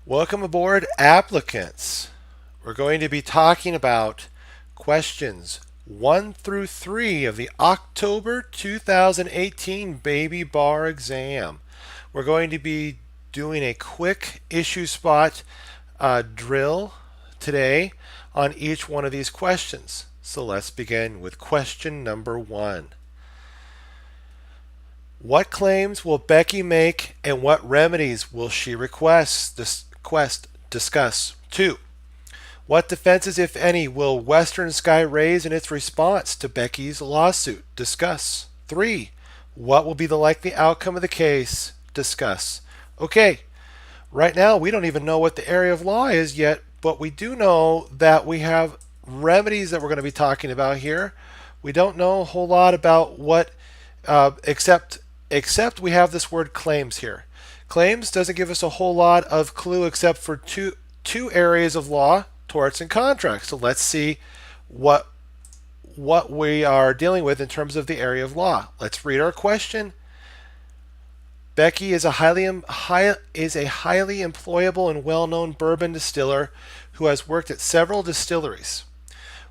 Welcome aboard, applicants. We're going to be talking about questions 1 through 3 of the October 2018 Baby Bar exam. We're going to be doing a quick issue spot drill today on each one of these questions. So let's begin with question number 1. What claims will Becky make and what remedies will she discuss? 2. What defenses, if any, will Western Sky raise in its response to Becky's lawsuit? Discuss. 3. What will be the likely outcome of the case? Discuss. Okay, right now we don't even know what the area of law is yet, but we do know that we have remedies that we're going to be talking about here. We don't know a whole lot about what, except we have this word claims here. Claims doesn't give us a whole lot of clue except for two areas of law, torts and contracts. So let's see what we are dealing with in terms of the area of law. Let's read our question. Becky is a highly employable and well-known bourbon distiller who has worked at several distilleries.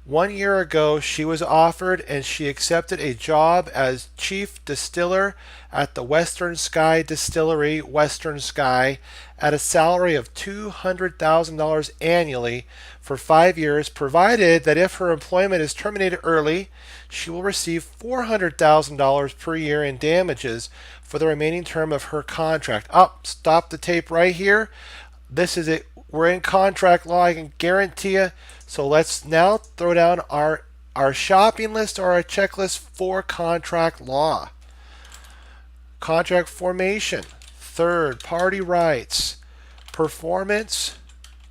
1 year ago, she was offered and she accepted a job as chief distiller at the Western Sky Distillery, Western Sky, at a salary of $200,000 annually for 5 years, provided that if her employment is terminated early, she will receive $400,000 per year in damages for the remaining term of her contract. Stop the tape right here. This is it. We're in contract law, I can guarantee you. So let's now throw down our shopping list or our checklist for contract law. Contract formation, third party rights, performance,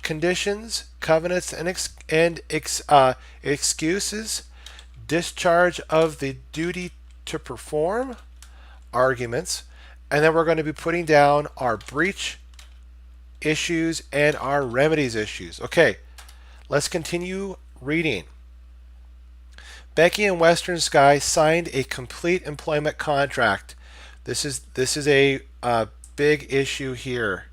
conditions, covenants and excuses, discharge of the duty to perform, arguments, and then we're going to be putting down our breach issues and our remedies issues. Okay, let's continue reading. Becky and Western Sky signed a complete employment contract. This is a big issue here.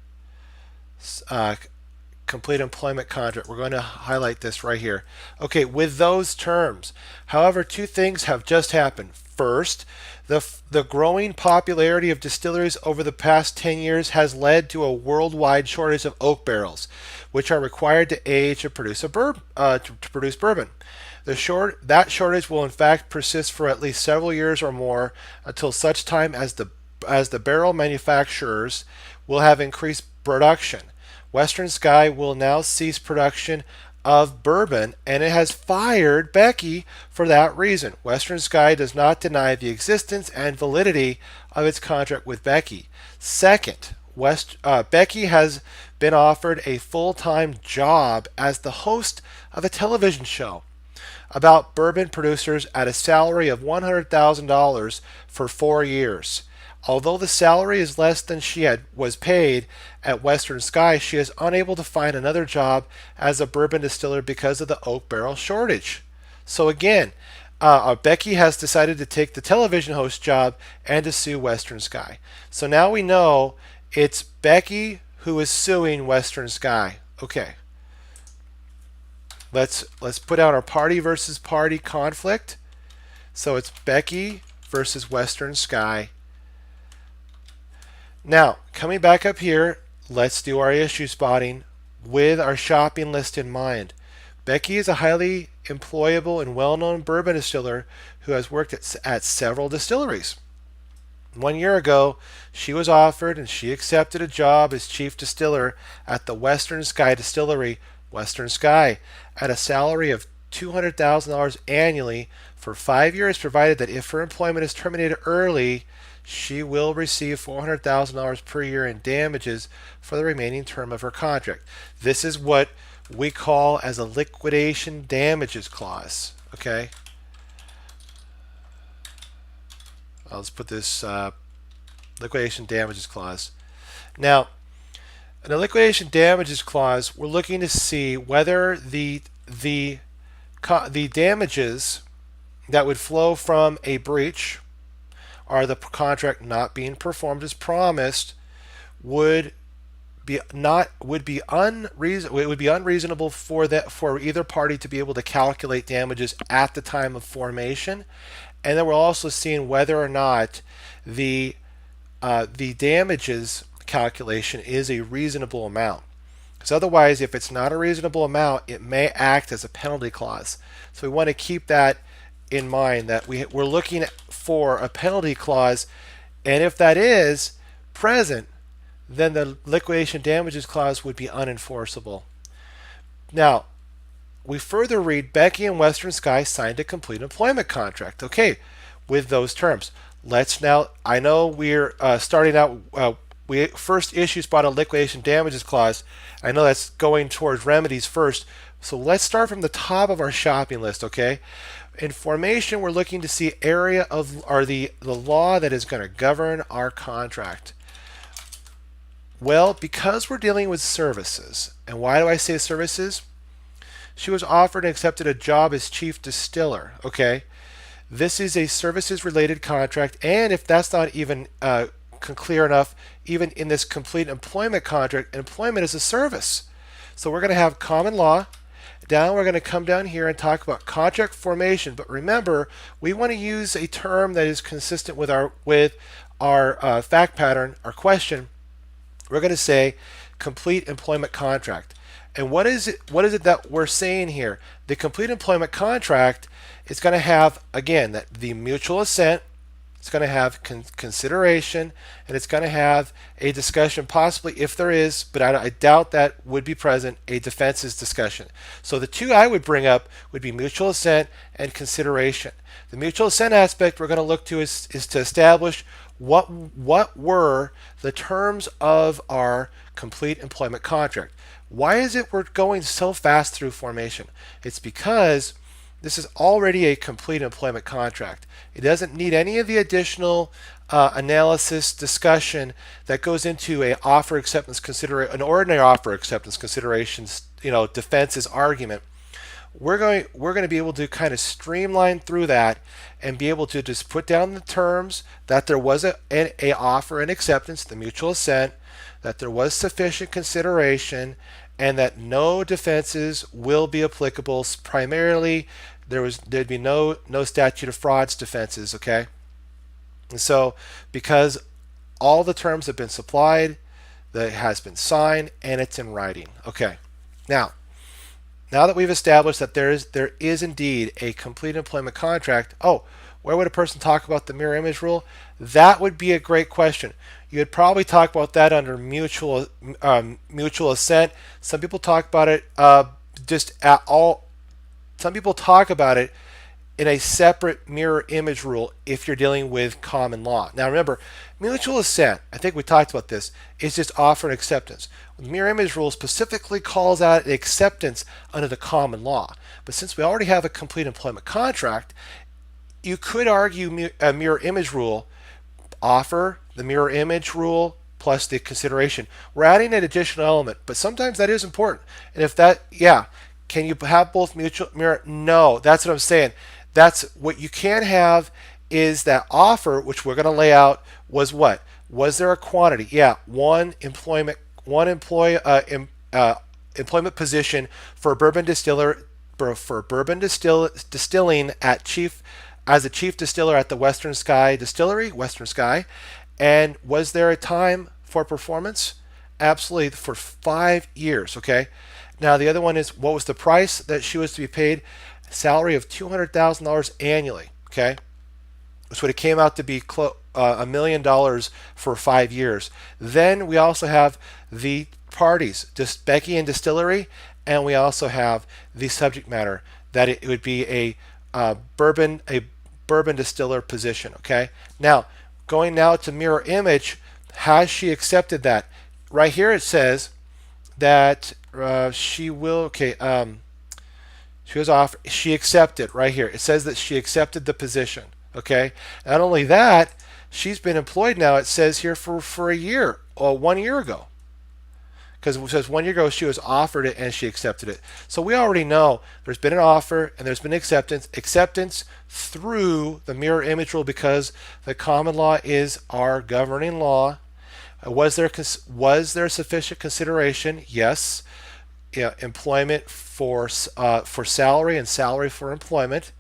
Complete employment contract. We're going to highlight this right here. Okay, with those terms. However, two things have just happened. First, the growing popularity of distilleries over the past 10 years has led to a worldwide shortage of oak barrels, which are required to age to produce bourbon. That shortage will in fact persist for at least several years or more until such time as the barrel manufacturers will have increased production. Western Sky will now cease production of bourbon, and it has fired Becky for that reason. Western Sky does not deny the existence and validity of its contract with Becky. Second, Becky has been offered a full-time job as the host of a television show about bourbon producers at a salary of $100,000 for 4 years. Although the salary is less than she was paid at Western Sky, she is unable to find another job as a bourbon distiller because of the oak barrel shortage. So again, Becky has decided to take the television host job and to sue Western Sky. So now we know it's Becky who is suing Western Sky. Okay. Let's put out our party versus party conflict. So it's Becky versus Western Sky. Now, coming back up here, let's do our issue spotting with our shopping list in mind. Becky is a highly employable and well-known bourbon distiller who has worked at several distilleries. 1 year ago, she was offered and she accepted a job as chief distiller at the Western Sky Distillery, Western Sky, at a salary of $200,000 annually for 5 years, provided that if her employment is terminated early, she will receive $400,000 per year in damages for the remaining term of her contract. This is what we call as a liquidation damages clause. Okay. Let's put this liquidation damages clause. Now, in a liquidation damages clause, we're looking to see whether the damages that would flow from a breach or the contract not being performed as promised would be not would be unreasonable. It would be unreasonable for either party to be able to calculate damages at the time of formation, and then we're also seeing whether or not the damages calculation is a reasonable amount. Because otherwise, if it's not a reasonable amount, it may act as a penalty clause. So we want to keep that in mind, that we're looking for a penalty clause, and if that is present, then the liquidation damages clause would be unenforceable. Now, we further read Becky and Western Sky signed a complete employment contract. Okay, with those terms. Let's now, I know we're starting out, we first issues brought a liquidation damages clause. I know that's going towards remedies first. So let's start from the top of our shopping list, okay? In formation, we're looking to see area of, or the law that is going to govern our contract. Well, because we're dealing with services, and why do I say services? She was offered and accepted a job as chief distiller, okay? This is a services related contract, and if that's not even clear enough, even in this complete employment contract, employment is a service. So we're going to have common law. Down, we're going to come down here and talk about contract formation. But remember, we want to use a term that is consistent with our fact pattern, our question. We're going to say complete employment contract. And what is it that we're saying here? The complete employment contract is going to have, again, that the mutual assent, it's going to have consideration, and it's going to have a discussion, possibly, if there is, but I doubt that would be present, a defenses discussion. So the two I would bring up would be mutual assent and consideration. The mutual assent aspect we're going to look to is to establish what were the terms of our complete employment contract. Why is it we're going so fast through formation? It's because this is already a complete employment contract. It doesn't need any of the additional analysis discussion that goes into an offer acceptance an ordinary offer acceptance considerations, defenses argument. We're going to be able to kind of streamline through that and be able to just put down the terms that there was an offer and acceptance, the mutual assent, that there was sufficient consideration, and that no defenses will be applicable. Primarily, there'd be no statute of frauds defenses, okay? And so because all the terms have been supplied, that has been signed, and it's in writing. Okay. Now that we've established that there is indeed a complete employment contract, where would a person talk about the mirror image rule? That would be a great question. You would probably talk about that under mutual assent. Some people talk about it Some people talk about it in a separate mirror image rule if you're dealing with common law. Now remember, mutual assent, I think we talked about this, is just offer and acceptance. The mirror image rule specifically calls out acceptance under the common law. But since we already have a complete employment contract, you could argue a mirror image rule, offer, the mirror image rule, plus the consideration. We're adding an additional element, but sometimes that is important. And if that, can you have both mutual mirror? No, that's what I'm saying. That's what you can have is that offer, which we're going to lay out, was what? Was there a quantity? Yeah, one employment position for bourbon distilling as a chief distiller at the Western Sky Distillery, Western Sky. And was there a time for performance? Absolutely, for 5 years, okay? Now the other one is, what was the price that she was to be paid? A salary of $200,000 annually, okay? That's what it came out to be, $1 million for 5 years. Then we also have the parties, just Becky and Distillery, and we also have the subject matter, that it would be a bourbon distiller position, okay? Now, going now to mirror image, has she accepted that? Right here it says that she will, she was offered, she accepted, right here. It says that she accepted the position, okay? Not only that, she's been employed now, it says here, for a year, or 1 year ago. Because it says 1 year ago she was offered it and she accepted it. So we already know there's been an offer and there's been acceptance through the mirror image rule, because the common law is our governing law. Was there sufficient consideration? Yes. Yeah, employment for salary and salary for employment,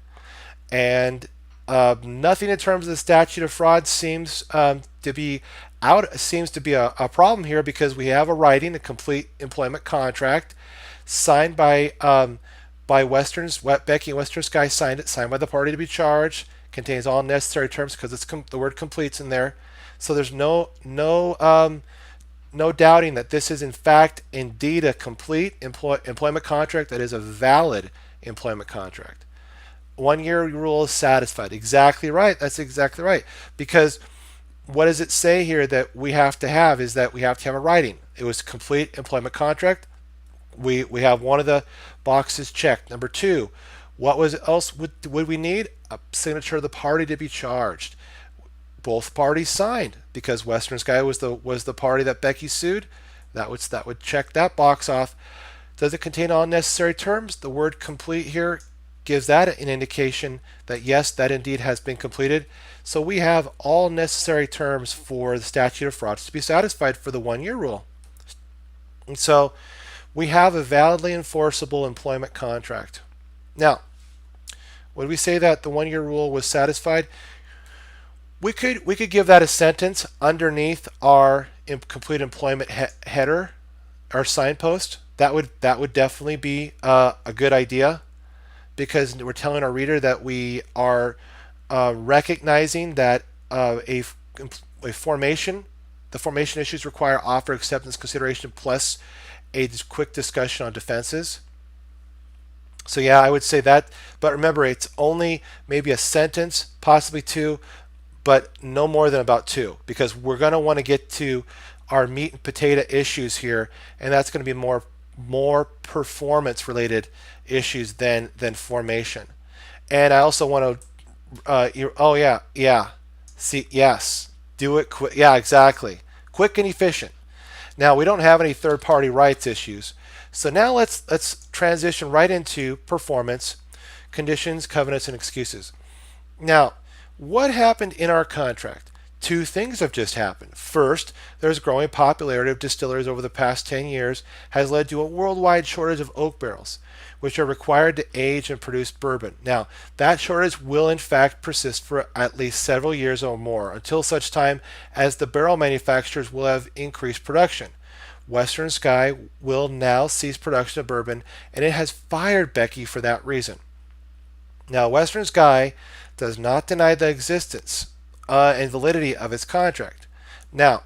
and nothing in terms of the statute of frauds seems to be a problem here because we have a writing, a complete employment contract, signed by Becky and Western Sky signed it, signed by the party to be charged, contains all necessary terms because the word completes in there. So there's no doubting that this is in fact indeed a complete employment contract that is a valid employment contract. 1 year rule is satisfied. Exactly right. That's exactly right. Because what does it say here that we have to have is that we have to have a writing. It was a complete employment contract. We have one of the boxes checked. Number two, what was else would we need? A signature of the party to be charged. Both parties signed because Western Sky was the party that Becky sued. That would check that box off. Does it contain all necessary terms? The word complete here gives that an indication that yes, that indeed has been completed. So we have all necessary terms for the statute of frauds to be satisfied for the 1 year rule. And so we have a validly enforceable employment contract. Now, would we say that the 1 year rule was satisfied? We could give that a sentence underneath our complete employment header, our signpost. That would definitely be a good idea, because we're telling our reader that we are recognizing that the formation issues require offer, acceptance, consideration, plus a quick discussion on defenses. So yeah, I would say that, but remember, it's only maybe a sentence, possibly two, but no more than about two, because we're going to want to get to our meat and potato issues here, and that's going to be more performance related issues than formation. And I also want to oh yeah, see, yes, do it quick. Yeah, exactly, quick and efficient. Now we don't have any third party rights issues, so now let's transition right into performance, conditions, covenants, and excuses. Now, what happened in our contract? Two things have just happened. First, there's growing popularity of distilleries over the past 10 years has led to a worldwide shortage of oak barrels, which are required to age and produce bourbon. Now, that shortage will in fact persist for at least several years or more, until such time as the barrel manufacturers will have increased production. Western Sky will now cease production of bourbon, and it has fired Becky for that reason. Now, Western Sky does not deny the existence and validity of its contract. Now,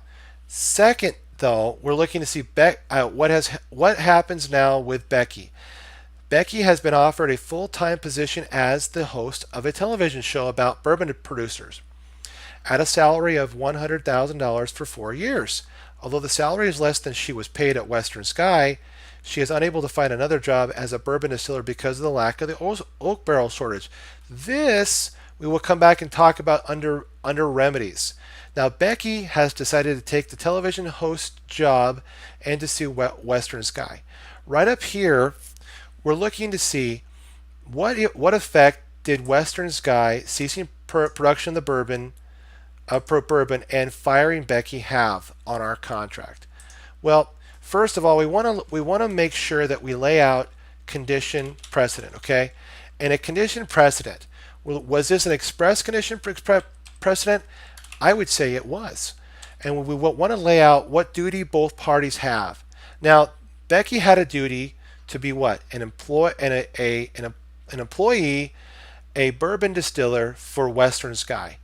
second, though, we're looking to see what happens now with Becky. Becky has been offered a full-time position as the host of a television show about bourbon producers at a salary of $100,000 for 4 years. Although the salary is less than she was paid at Western Sky, she is unable to find another job as a bourbon distiller because of the lack of the oak barrel shortage. This we will come back and talk about under remedies. Now, Becky has decided to take the television host job and to sue Western Sky. Right up here, we're looking to see what effect did Western Sky ceasing production of the bourbon and firing Becky have on our contract. Well, first of all, we want to make sure that we lay out condition precedent, okay? And a condition precedent, was this an express condition precedent? I would say it was. And we want to lay out what duty both parties have. Now, Becky had a duty to be what? An employee, a bourbon distiller for Western Sky.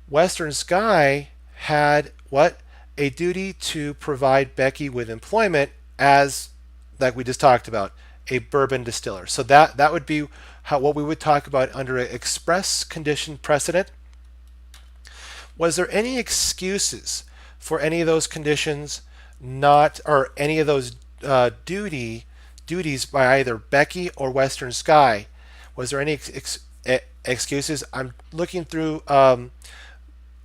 Western Sky had what? A duty to provide Becky with employment as, like we just talked about, a bourbon distiller. So that would be what we would talk about under an express condition precedent. Was there any excuses for any of those conditions or any of those duties by either Becky or Western Sky? Was there any excuses? I'm looking through, and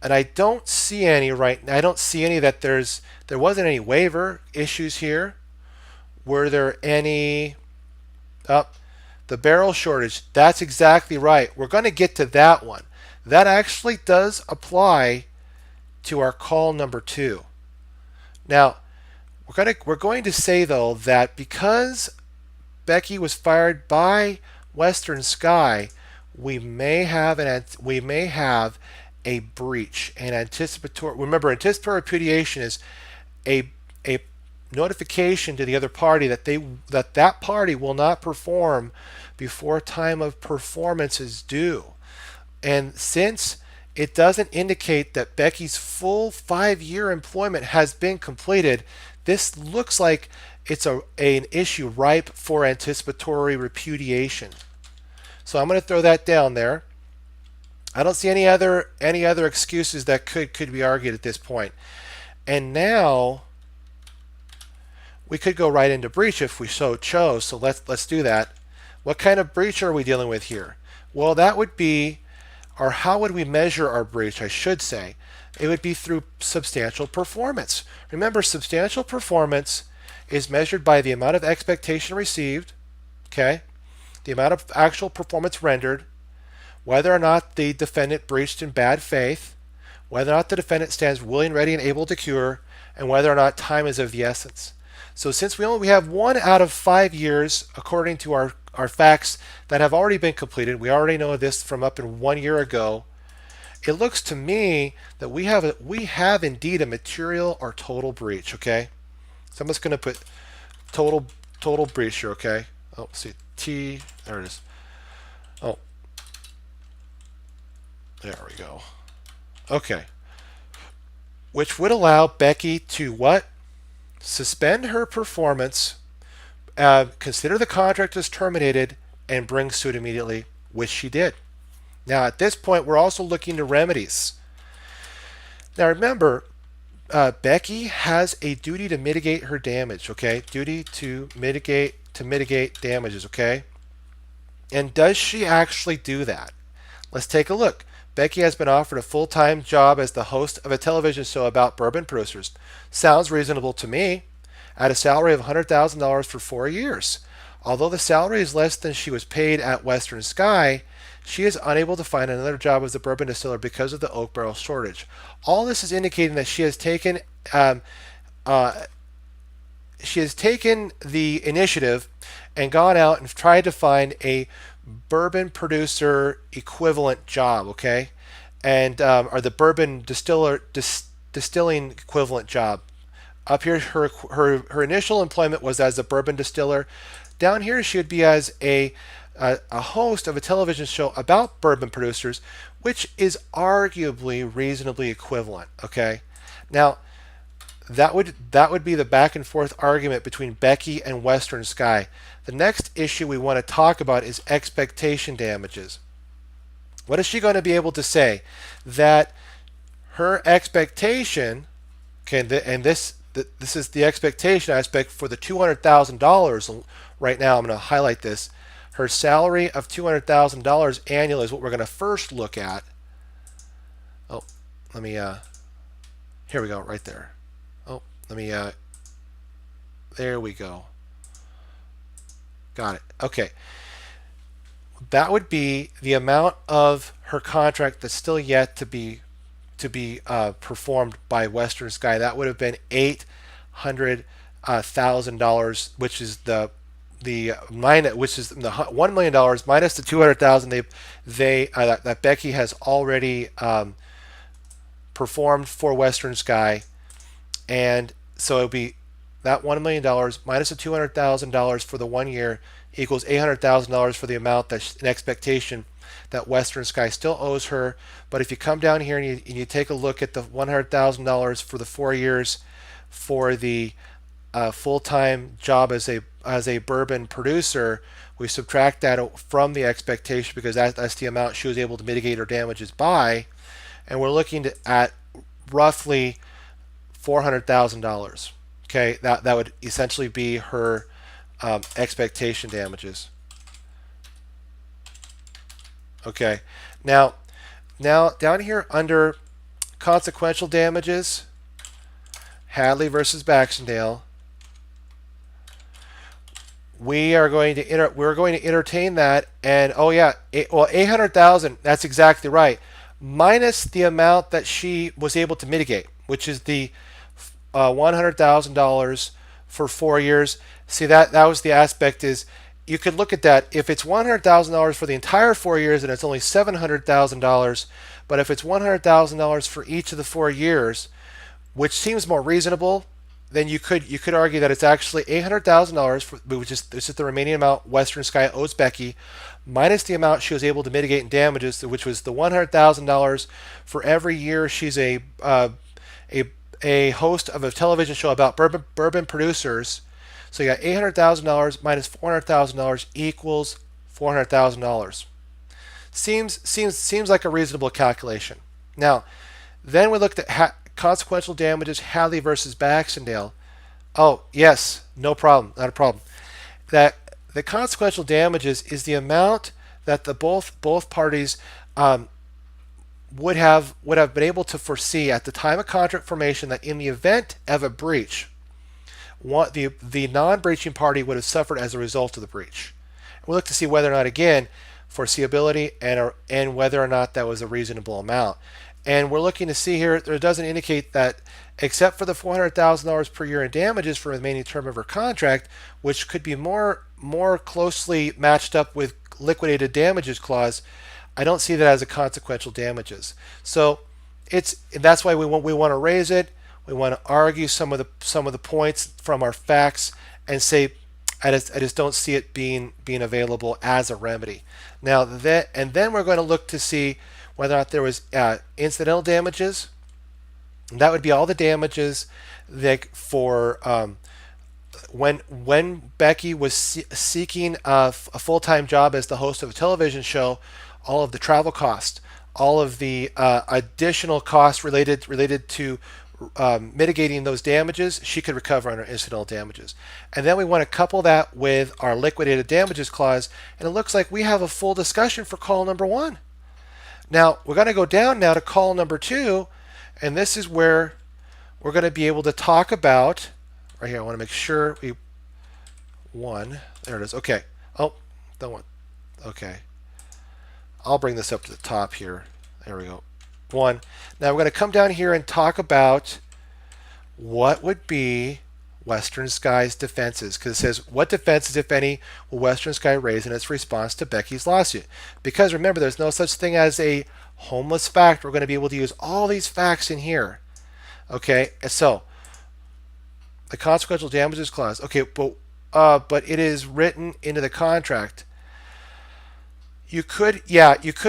I don't see any I don't see any that there wasn't any waiver issues here. Were there any? The barrel shortage. That's exactly right. We're going to get to that one. That actually does apply to our call number 2. Now, we're going to say though that because Becky was fired by Western Sky, we may have a breach. And anticipatory. Remember, anticipatory repudiation is a notification to the other party that that party will not perform before time of performance is due. And since it doesn't indicate that Becky's full 5-year employment has been completed, this looks like it's an issue ripe for anticipatory repudiation. So I'm going to throw that down there. I don't see any other excuses that could be argued at this point. And now we could go right into breach if we so chose. So let's do that. What kind of breach are we dealing with here? Well, that would be, or how would we measure our breach, I should say? It would be through substantial performance. Remember, substantial performance is measured by the amount of expectation received, okay, the amount of actual performance rendered, whether or not the defendant breached in bad faith, whether or not the defendant stands willing, ready, and able to cure, and whether or not time is of the essence. So since we have 1 out of 5 years, according to our facts that have already been completed, we already know this from up in 1 year ago, it looks to me that we have indeed a material or total breach, okay? So I'm just going to put total breach here, okay? Oh, see, there it is. Oh, there we go. Okay. Which would allow Becky to what? Suspend her performance, consider the contract as terminated, and bring suit immediately, which she did. Now, at this point, we're also looking to remedies. Now, remember, Becky has a duty to mitigate her damage, okay? Duty to mitigate damages, okay? And does she actually do that? Let's take a look. Becky has been offered a full-time job as the host of a television show about bourbon producers. Sounds reasonable to me. At a salary of $100,000 for 4 years. Although the salary is less than she was paid at Western Sky, she is unable to find another job as a bourbon distiller because of the oak barrel shortage. All this is indicating that she has taken the initiative and gone out and tried to find a bourbon producer equivalent job, okay, and or the bourbon distilling equivalent job. Up here, her initial employment was as a bourbon distiller. Down here, she would be as a host of a television show about bourbon producers, which is arguably reasonably equivalent. Okay, now that would be the back and forth argument between Becky and Western Sky. The next issue we want to talk about is expectation damages. What is she going to be able to say? That her expectation, okay, and this is the expectation aspect for the $200,000 right now. I'm going to highlight this. Her salary of $200,000 annually is what we're going to first look at. Oh, let me, here we go, right there. Oh, let me, there we go. Got it. Okay. That would be the amount of her contract that's still yet to be performed by Western Sky. That would have been $800,000, which is the $1 million minus the $200,000 that Becky has already performed for Western Sky, and so it would be that $1 million minus the $200,000 for the 1 year equals $800,000 for the amount that's an expectation that Western Sky still owes her. But if you come down here and you take a look at the $100,000 for the 4 years for the full-time job as a bourbon producer, we subtract that from the expectation because that's the amount she was able to mitigate her damages by, and we're looking at roughly $400,000. Okay, that would essentially be her expectation damages. Okay, now down here under consequential damages, Hadley versus Baxendale, we're going to entertain that, and oh yeah, 800,000. That's exactly right, minus the amount that she was able to mitigate, which is the $100,000 for 4 years. See, that was the aspect is you could look at that. If it's $100,000 for the entire 4 years, then it's only $700,000. But if it's $100,000 for each of the 4 years, which seems more reasonable, then you could argue that it's actually $800,000, which is this is the remaining amount Western Sky owes Becky, minus the amount she was able to mitigate in damages, which was the $100,000 for every year she's a host of a television show about bourbon producers. So you got $800,000 minus $400,000 equals $400,000. Seems like a reasonable calculation. Now, then we looked at consequential damages, Hadley versus Baxendale. Oh yes, no problem, not a problem. That the consequential damages is the amount that the both parties would have been able to foresee at the time of contract formation that in the event of a breach, the non-breaching party would have suffered as a result of the breach. We'll look to see whether or not, again, foreseeability and whether or not that was a reasonable amount. And we're looking to see here, it doesn't indicate that except for the $400,000 per year in damages for the remaining term of her contract, which could be more closely matched up with liquidated damages clause, I don't see that as a consequential damages. So that's why we want to raise it. We want to argue some of the points from our facts and say I just don't see it being available as a remedy. Now then we're going to look to see whether or not there was incidental damages. And that would be all the damages that for when Becky was seeking a full-time job as the host of a television show, all of the travel costs, all of the additional costs related to mitigating those damages, she could recover under incidental damages. And then we want to couple that with our liquidated damages clause, and it looks like we have a full discussion for call number 1. Now we're going to go down now to call number 2, and this is where we're going to be able to talk about, right here, I want to make sure we, 1, there it is, okay, oh, don't want, okay, I'll bring this up to the top here, there we go, 1. Now we're going to come down here and talk about what would be Western Sky's defenses, because it says what defenses, if any, will Western Sky raise in its response to Becky's lawsuit. Because remember, there's no such thing as a homeless fact. We're going to be able to use all these facts in here. Okay, so the consequential damages clause. Okay, but it is written into the contract. You could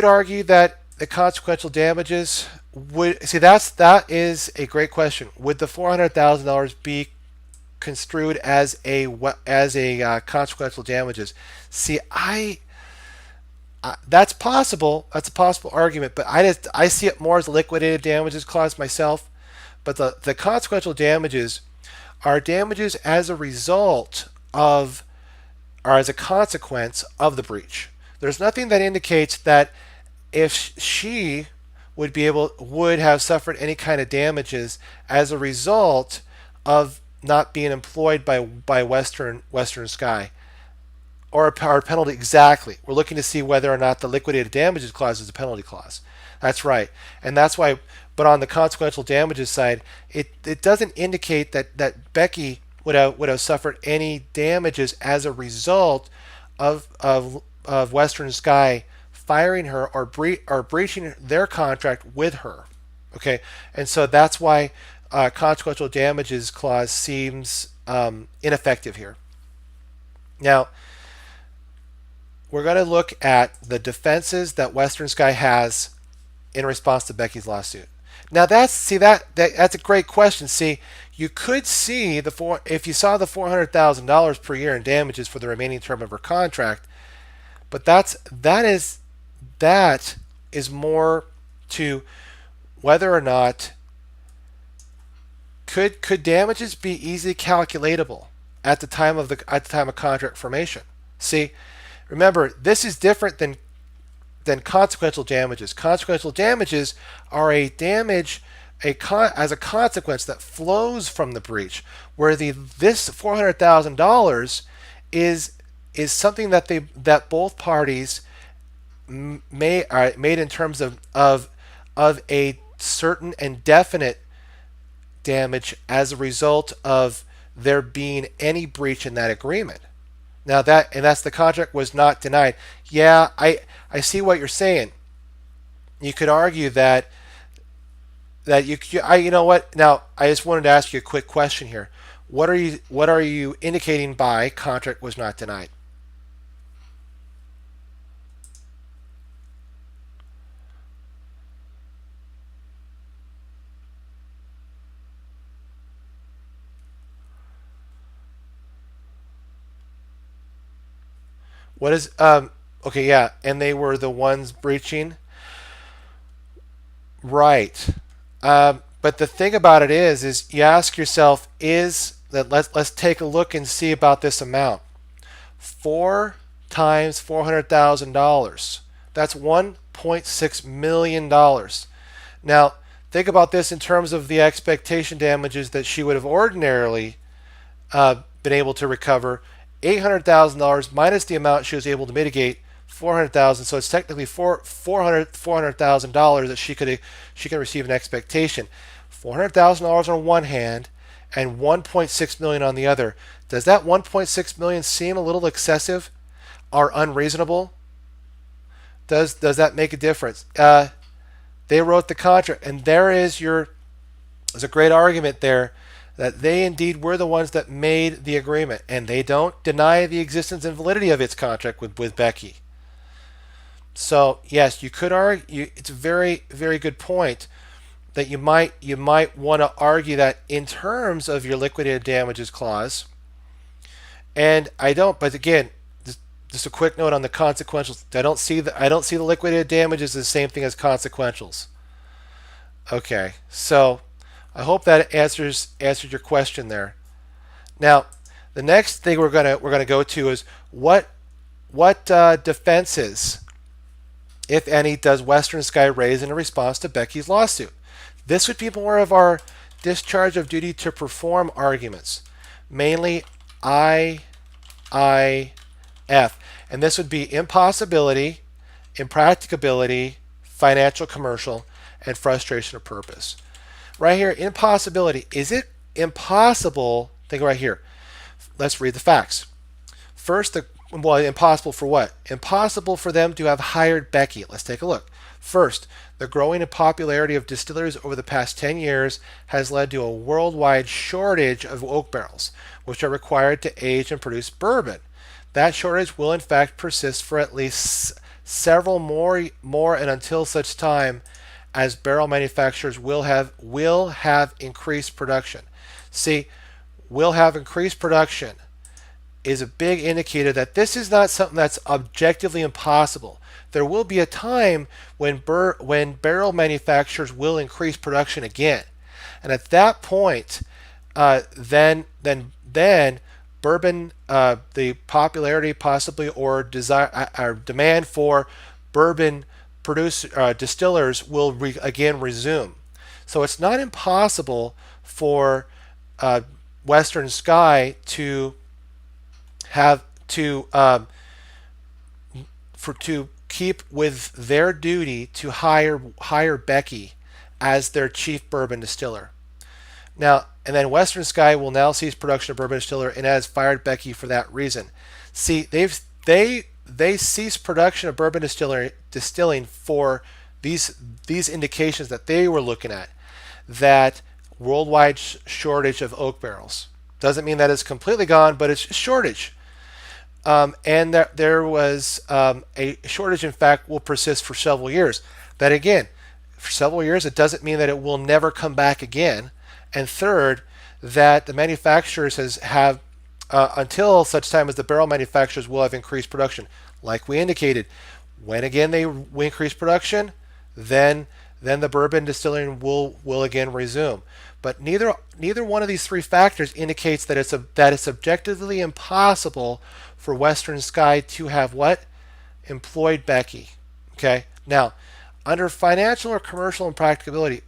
argue that the consequential damages would see that is a great question. Would the $400,000 be construed as a consequential damages? See, that's possible. That's a possible argument, but I see it more as a liquidated damages clause myself. But the consequential damages are damages as a result of, or as a consequence of the breach. There's nothing that indicates that if she would have suffered any kind of damages as a result of not being employed by Western Sky, or a penalty. Exactly. We're looking to see whether or not the liquidated damages clause is a penalty clause. That's right, and that's why. But on the consequential damages side, it doesn't indicate that Becky would have suffered any damages as a result of Western Sky firing her or breaching their contract with her. Okay, and so that's why consequential damages clause seems ineffective here. Now, we're going to look at the defenses that Western Sky has in response to Becky's lawsuit. Now that's a great question. See, you could see if you saw the $400,000 per year in damages for the remaining term of her contract, but that is more to whether or not could damages be easily calculatable at the time of contract formation. See, remember, this is different than consequential damages. Consequential damages are a damage as a consequence that flows from the breach, where this $400,000 is something that both parties made in terms of a certain and definite damage as a result of there being any breach in that agreement. Now that's the contract was not denied. Yeah, I see what you're saying. You could argue that you know what? Now I just wanted to ask you a quick question here. What are you indicating by contract was not denied? What is okay, yeah, and they were the ones breaching. Right. But the thing about it is you ask yourself, is that let's take a look and see about this amount. 4 times $400,000. That's $1.6 million. Now, think about this in terms of the expectation damages that she would have ordinarily been able to recover. $800,000 minus the amount she was able to mitigate, 400,000. So it's technically $400,000 that she could receive an expectation. $400,000 on one hand and 1.6 million on the other. Does that 1.6 million seem a little excessive or unreasonable? Does that make a difference? They wrote the contract, and there's a great argument there that they indeed were the ones that made the agreement, and they don't deny the existence and validity of its contract with Becky. So yes, you could argue. It's a very, very good point that you might want to argue that in terms of your liquidated damages clause. And I don't. But again, just a quick note on the consequentials. I don't see the liquidated damages as the same thing as consequentials. Okay, so I hope that answers your question there. Now, the next thing we're gonna go to is what defenses, if any, does Western Sky raise in response to Becky's lawsuit? This would be more of our discharge of duty to perform arguments, mainly IIF, and this would be impossibility, impracticability, financial, commercial, and frustration of purpose. Right here, impossibility. Is it impossible? Think right here. Let's read the facts. First, impossible for what? Impossible for them to have hired Becky. Let's take a look. First, the growing popularity of distilleries over the past 10 years has led to a worldwide shortage of oak barrels, which are required to age and produce bourbon. That shortage will in fact persist for at least several more and until such time as barrel manufacturers will have increased production. See, will have increased production is a big indicator that this is not something that's objectively impossible. There will be a time when barrel manufacturers will increase production again, and at that point, then bourbon, the popularity possibly or desire or demand for bourbon distillers will again resume. So it's not impossible for Western Sky to have to keep with their duty to hire Becky as their chief bourbon distiller. Now, and then Western Sky will now cease production of bourbon distiller and has fired Becky for that reason. See, they ceased production of bourbon distilling for these indications that they were looking at, that worldwide shortage of oak barrels. Doesn't mean that it's completely gone, but it's a shortage. And that there was a shortage, in fact, will persist for several years. That again, for several years, it doesn't mean that it will never come back again. And third, that the manufacturers have until such time as the barrel manufacturers will have increased production, like we indicated. When again they increase production, then the bourbon distilling will again resume. But neither one of these three factors indicates that it's objectively impossible for Western Sky to have what? Employed Becky. Okay? Now, under financial or commercial impracticability,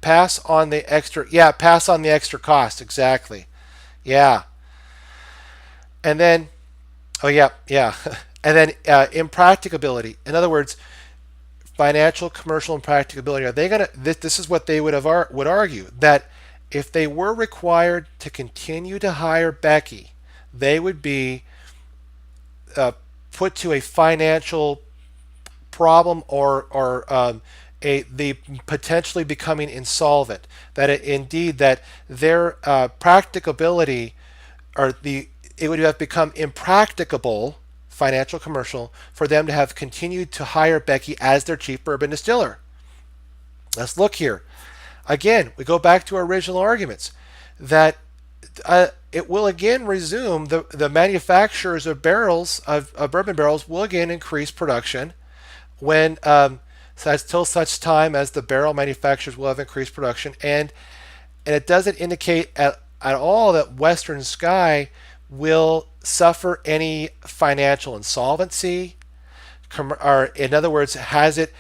pass on the extra cost, exactly. Yeah. And then, oh yeah. And then impracticability. In other words, financial, commercial, and practicability. Are they going to? This is what they would argue, that if they were required to continue to hire Becky, they would be put to a financial problem, or the potentially becoming insolvent. That indeed that their practicability, or it would have become impracticable, financial, commercial, for them to have continued to hire Becky as their chief bourbon distiller. Let's look here. Again, we go back to our original arguments that it will again resume, the manufacturers of barrels, of bourbon barrels, will again increase production when till such time as the barrel manufacturers will have increased production, and it doesn't indicate at all that Western Sky will suffer any financial insolvency, or in other words, has it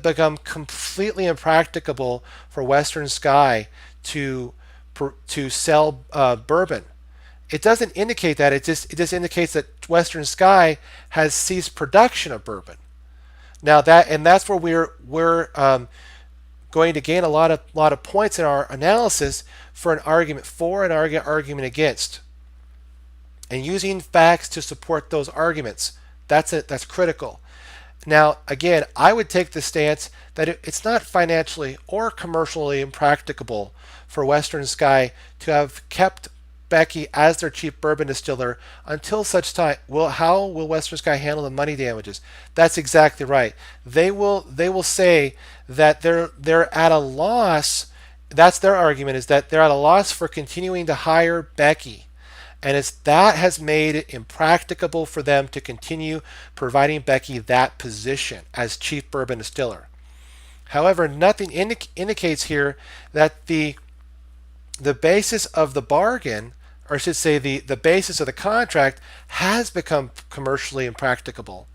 become completely impracticable for Western Sky to sell bourbon. It doesn't indicate that. It just indicates that Western Sky has ceased production of bourbon. Now that's where we're going to gain a lot of points in our analysis for an argument for and argument against, and using facts to support those arguments. That's critical. Now, again, I would take the stance that it's not financially or commercially impracticable for Western Sky to have kept Becky as their chief bourbon distiller until such time. How will Western Sky handle the money damages? That's exactly right. They will say that they're at a loss. That's their argument, is that they're at a loss for continuing to hire Becky. And that has made it impracticable for them to continue providing Becky that position as chief bourbon distiller. However, nothing indicates here that the basis of the bargain, or I should say the basis of the contract, has become commercially impracticable.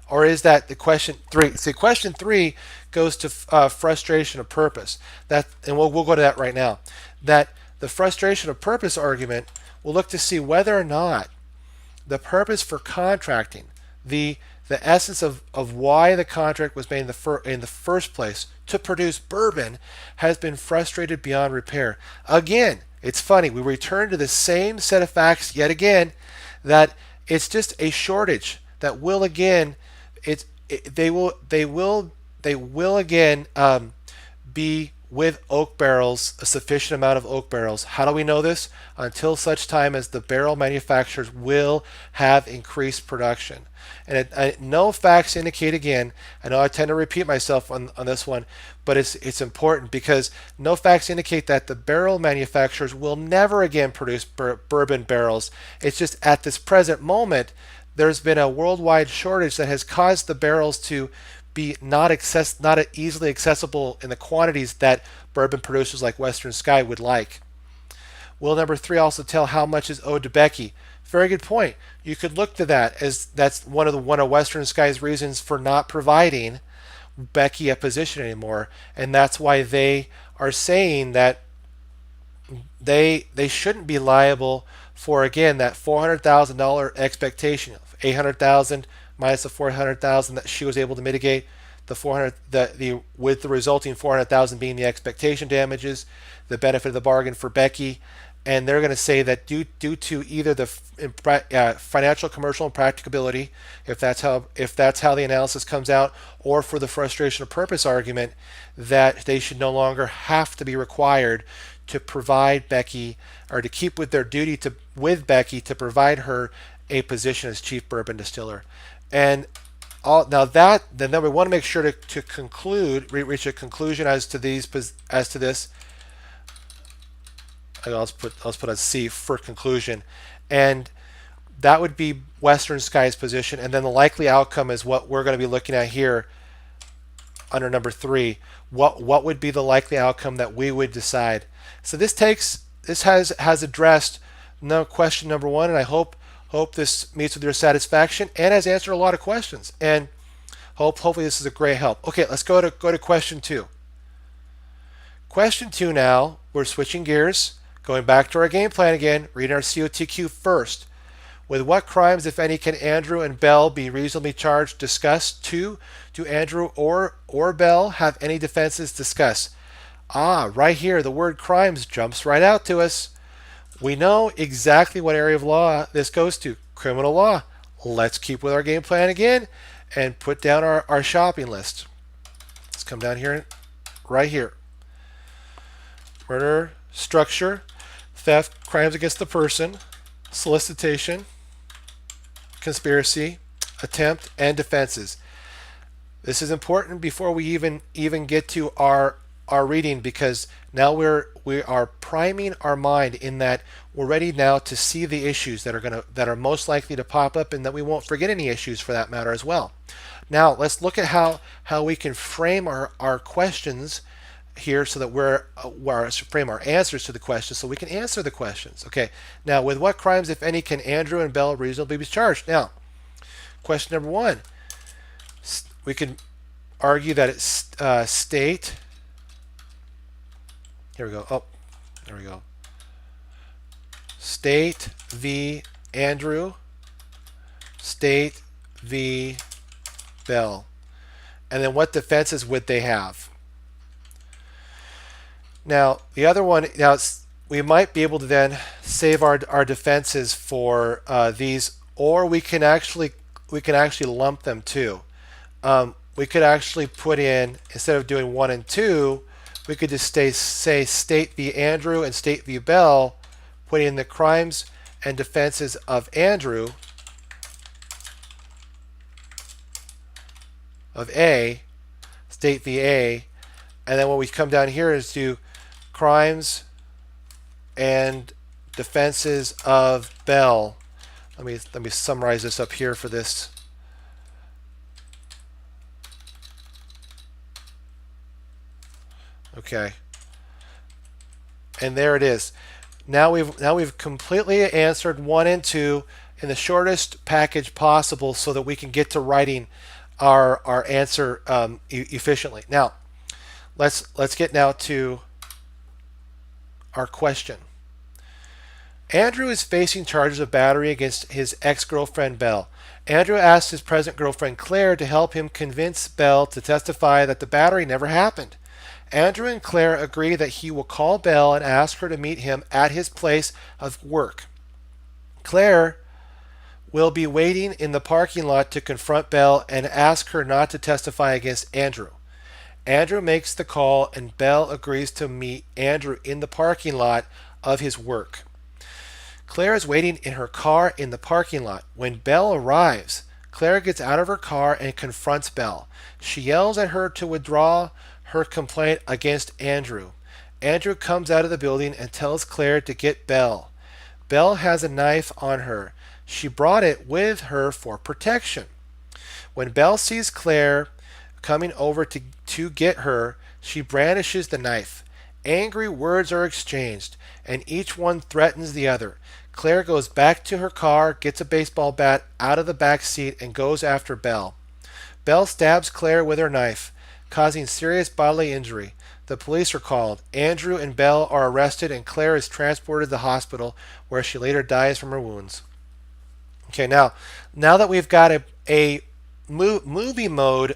Or is that the question 3? See, question 3 goes to frustration of purpose. And we'll go to that right now. That the frustration of purpose argument will look to see whether or not the purpose for contracting, the essence of why the contract was made in the first place to produce bourbon, has been frustrated beyond repair. Again, it's funny, we return to the same set of facts yet again, that it's just a shortage that will again, they will again be with oak barrels, a sufficient amount of oak barrels. How do we know this? Until such time as the barrel manufacturers will have increased production. And no facts indicate, again, I know I tend to repeat myself on this one, but it's important, because no facts indicate that the barrel manufacturers will never again produce bourbon barrels. It's just at this present moment, there's been a worldwide shortage that has caused the barrels to be not easily accessible in the quantities that bourbon producers like Western Sky would like. Will number 3 also tell how much is owed to Becky? Very good point. You could look to that as that's one of Western Sky's reasons for not providing Becky a position anymore, and that's why they are saying that they shouldn't be liable for, again, that $400,000 expectation of $800,000 minus the $400,000 that she was able to mitigate, with the resulting $400,000 being the expectation damages, the benefit of the bargain for Becky. And they're going to say that due to either the financial, commercial, and practicability, if that's how the analysis comes out, or for the frustration of purpose argument, that they should no longer have to be required to provide Becky, or to keep with their duty with Becky to provide her a position as chief bourbon distiller. And then we want to make sure to reach a conclusion as to this. I'll put a C for conclusion, and that would be Western Sky's position. And then the likely outcome is what we're going to be looking at here under number 3. What would be the likely outcome that we would decide? So this has addressed question number 1, and I hope this meets with your satisfaction and has answered a lot of questions. And hopefully this is a great help. Okay, let's go to question 2. Question 2 now, we're switching gears. Going back to our game plan again, reading our COTQ first. With what crimes, if any, can Andrew and Bell be reasonably charged? Discuss. 2. Do Andrew or Bell have any defenses? Discuss. Right here, the word crimes jumps right out to us. We know exactly what area of law this goes to. Criminal law. Let's keep with our game plan again and put down our shopping list. Let's come down here, right here. Murder, structure, theft, crimes against the person, solicitation, conspiracy, attempt, and defenses. This is important before we even get to our reading, because now we are priming our mind in that we're ready now to see the issues that are most likely to pop up, and that we won't forget any issues for that matter as well. Now let's look at how we can frame our questions here, so that we're frame our answers to the questions so we can answer the questions. Okay, now with what crimes, if any, can Andrew and Bell reasonably be charged? Now, question number 1, we can argue that it's state. Here we go. Oh, there we go. State v. Andrew, State v. Bell. And then what defenses would they have? Now, the other one, we might be able to then save our defenses for these, or we can actually lump them too. We could actually put in, instead of doing 1 and 2, we could just say State v. Andrew and State v. Bell, putting in the crimes and defenses of Andrew, of A, State v. A, and then when we come down here is do crimes and defenses of Bell. Let me summarize this up here for this. Okay, and there it is. Now we've completely answered 1 and 2 in the shortest package possible, so that we can get to writing our answer efficiently. Now, let's get now to our question. Andrew is facing charges of battery against his ex-girlfriend Bell. Andrew asks his present girlfriend Claire to help him convince Bell to testify that the battery never happened. Andrew and Claire agree that he will call Bell and ask her to meet him at his place of work. Claire will be waiting in the parking lot to confront Bell and ask her not to testify against Andrew. Andrew makes the call, and Bell agrees to meet Andrew in the parking lot of his work. Claire is waiting in her car in the parking lot. When Bell arrives, Claire gets out of her car and confronts Bell. She yells at her to withdraw her complaint against Andrew. Andrew comes out of the building and tells Claire to get Bell. Bell has a knife on her. She brought it with her for protection. When Bell sees Claire coming over to get her, she brandishes the knife. Angry words are exchanged, and each one threatens the other. Claire goes back to her car, gets a baseball bat out of the back seat, and goes after Bell. Bell stabs Claire with her knife, causing serious bodily injury. The police are called. Andrew and Bell are arrested, and Claire is transported to the hospital, where she later dies from her wounds. Okay, now that we've got a movie mode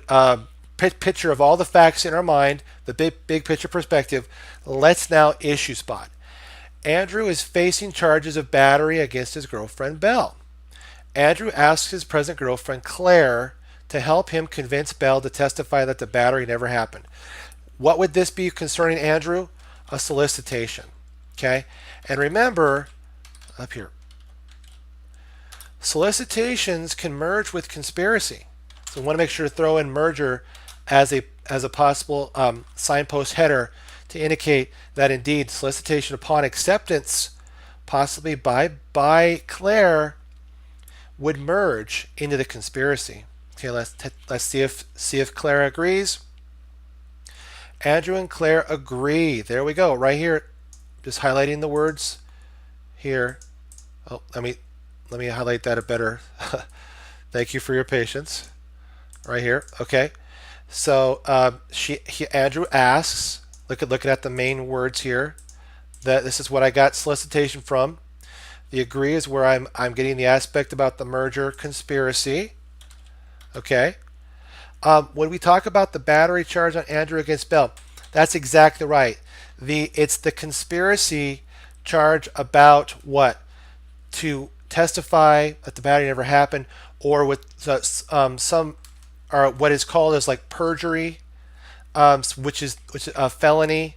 picture of all the facts in our mind, the big picture perspective, let's now issue spot. Andrew is facing charges of battery against his girlfriend Bell. Andrew asks his present girlfriend Claire to help him convince Bell to testify that the battery never happened. What would this be concerning Andrew? A solicitation. Okay? And remember, up here, solicitations can merge with conspiracy. So we want to make sure to throw in merger as a possible signpost header to indicate that indeed solicitation upon acceptance, possibly by Claire, would merge into the conspiracy. Okay, let's see if Claire agrees. Andrew and Claire agree. There we go, right here. Just highlighting the words here. Oh, let me highlight that a better. Thank you for your patience. Right here. Okay. So Andrew asks. Looking at the main words here. That this is what I got solicitation from. The agree is where I'm getting the aspect about the merger conspiracy. Okay. When we talk about the battery charge on Andrew against Bell, that's exactly right. It's the conspiracy charge about what? To testify that the battery never happened, or with some, or what is called as like perjury, which is a felony,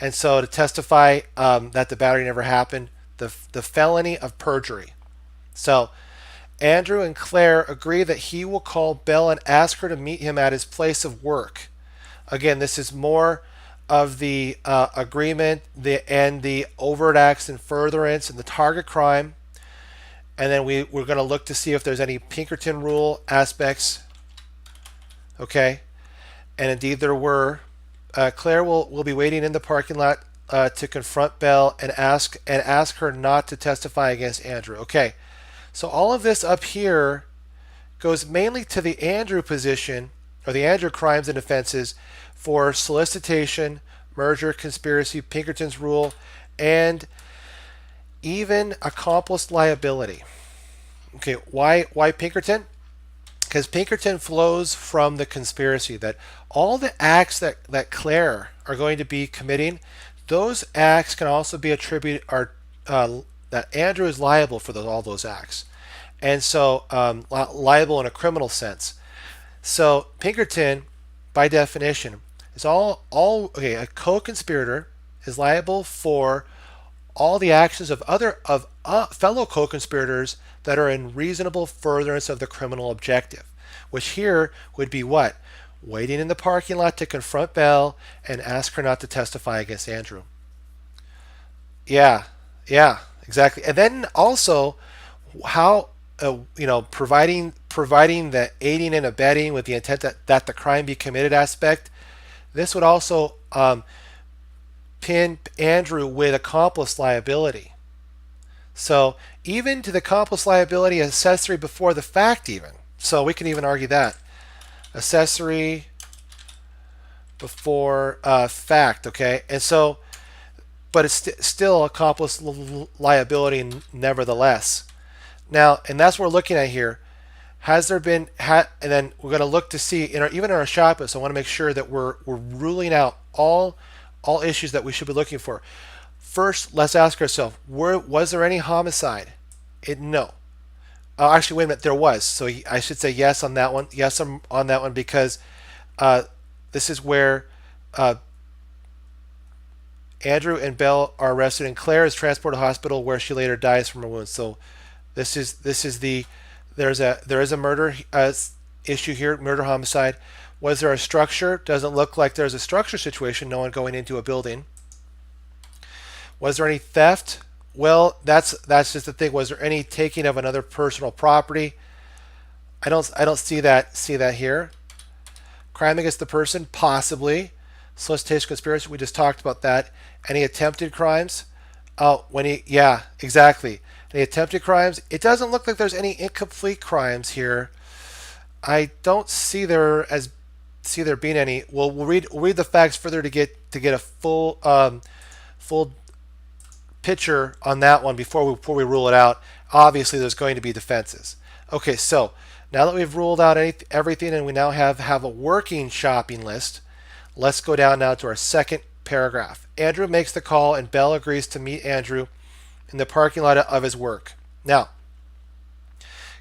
and so to testify that the battery never happened, the felony of perjury. So Andrew and Claire agree that he will call Belle and ask her to meet him at his place of work. Again, this is more of the agreement and the overt acts and furtherance and the target crime. And then we're going to look to see if there's any Pinkerton rule aspects. Okay. And indeed there were. Claire will be waiting in the parking lot to confront Belle and ask her not to testify against Andrew. Okay. So all of this up here goes mainly to the Andrew position, or the Andrew crimes and offenses for solicitation, merger, conspiracy, Pinkerton's rule, and even accomplice liability. Okay, why Pinkerton? Because Pinkerton flows from the conspiracy, that all the acts that Claire are going to be committing, those acts can also be attributed, are that Andrew is liable for all those acts, and so liable in a criminal sense. So Pinkerton, by definition, is all okay. A co-conspirator is liable for all the actions of fellow co-conspirators that are in reasonable furtherance of the criminal objective, which here would be what? Waiting in the parking lot to confront Belle and ask her not to testify against Andrew. Yeah, exactly. And then also how providing the aiding and abetting with the intent that the crime be committed aspect. This would also pin Andrew with accomplice liability. So even to the accomplice liability accessory before the fact, even. So we can even argue that. Accessory before fact, okay? And so, but it's still accomplice liability nevertheless. Now, and that's what we're looking at here. Has there been, and then we're going to look to see, even in our shop list, I want to make sure that we're ruling out all issues that we should be looking for. First, let's ask ourselves, was there any homicide? No. Actually, wait a minute, there was. So I should say yes on that one. Yes on that one, because this is where Andrew and Belle are arrested, and Claire is transported to the hospital where she later dies from her wounds. So this is there is a murder issue here, murder homicide. Was there a structure? Doesn't look like there's a structure situation. No one going into a building. Was there any theft? Well, that's just the thing. Was there any taking of another personal property? I don't see that here. Crime against the person, possibly. Solicitation, conspiracy, we just talked about that. Any attempted crimes? Oh, yeah, exactly. Any attempted crimes? It doesn't look like there's any incomplete crimes here. I don't see there being any. Well, we'll read the facts further to get a full picture on that one before we rule it out. Obviously, there's going to be defenses. Okay, so now that we've ruled out everything and we now have a working shopping list, let's go down now to our second paragraph. Andrew makes the call and Belle agrees to meet Andrew in the parking lot of his work. Now,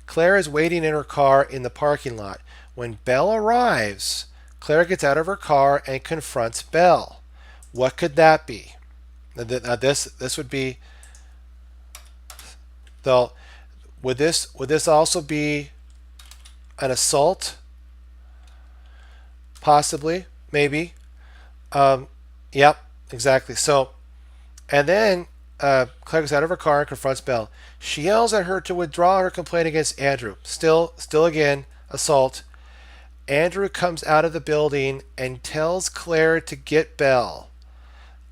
Claire is waiting in her car in the parking lot. When Belle arrives, Claire gets out of her car and confronts Belle. What could that be? Now this would be, though, would this also be an assault? Possibly, maybe. Yep, exactly. So, and then Claire gets out of her car and confronts Belle. She yells at her to withdraw her complaint against Andrew. Still again, assault. Andrew comes out of the building and tells Claire to get Belle.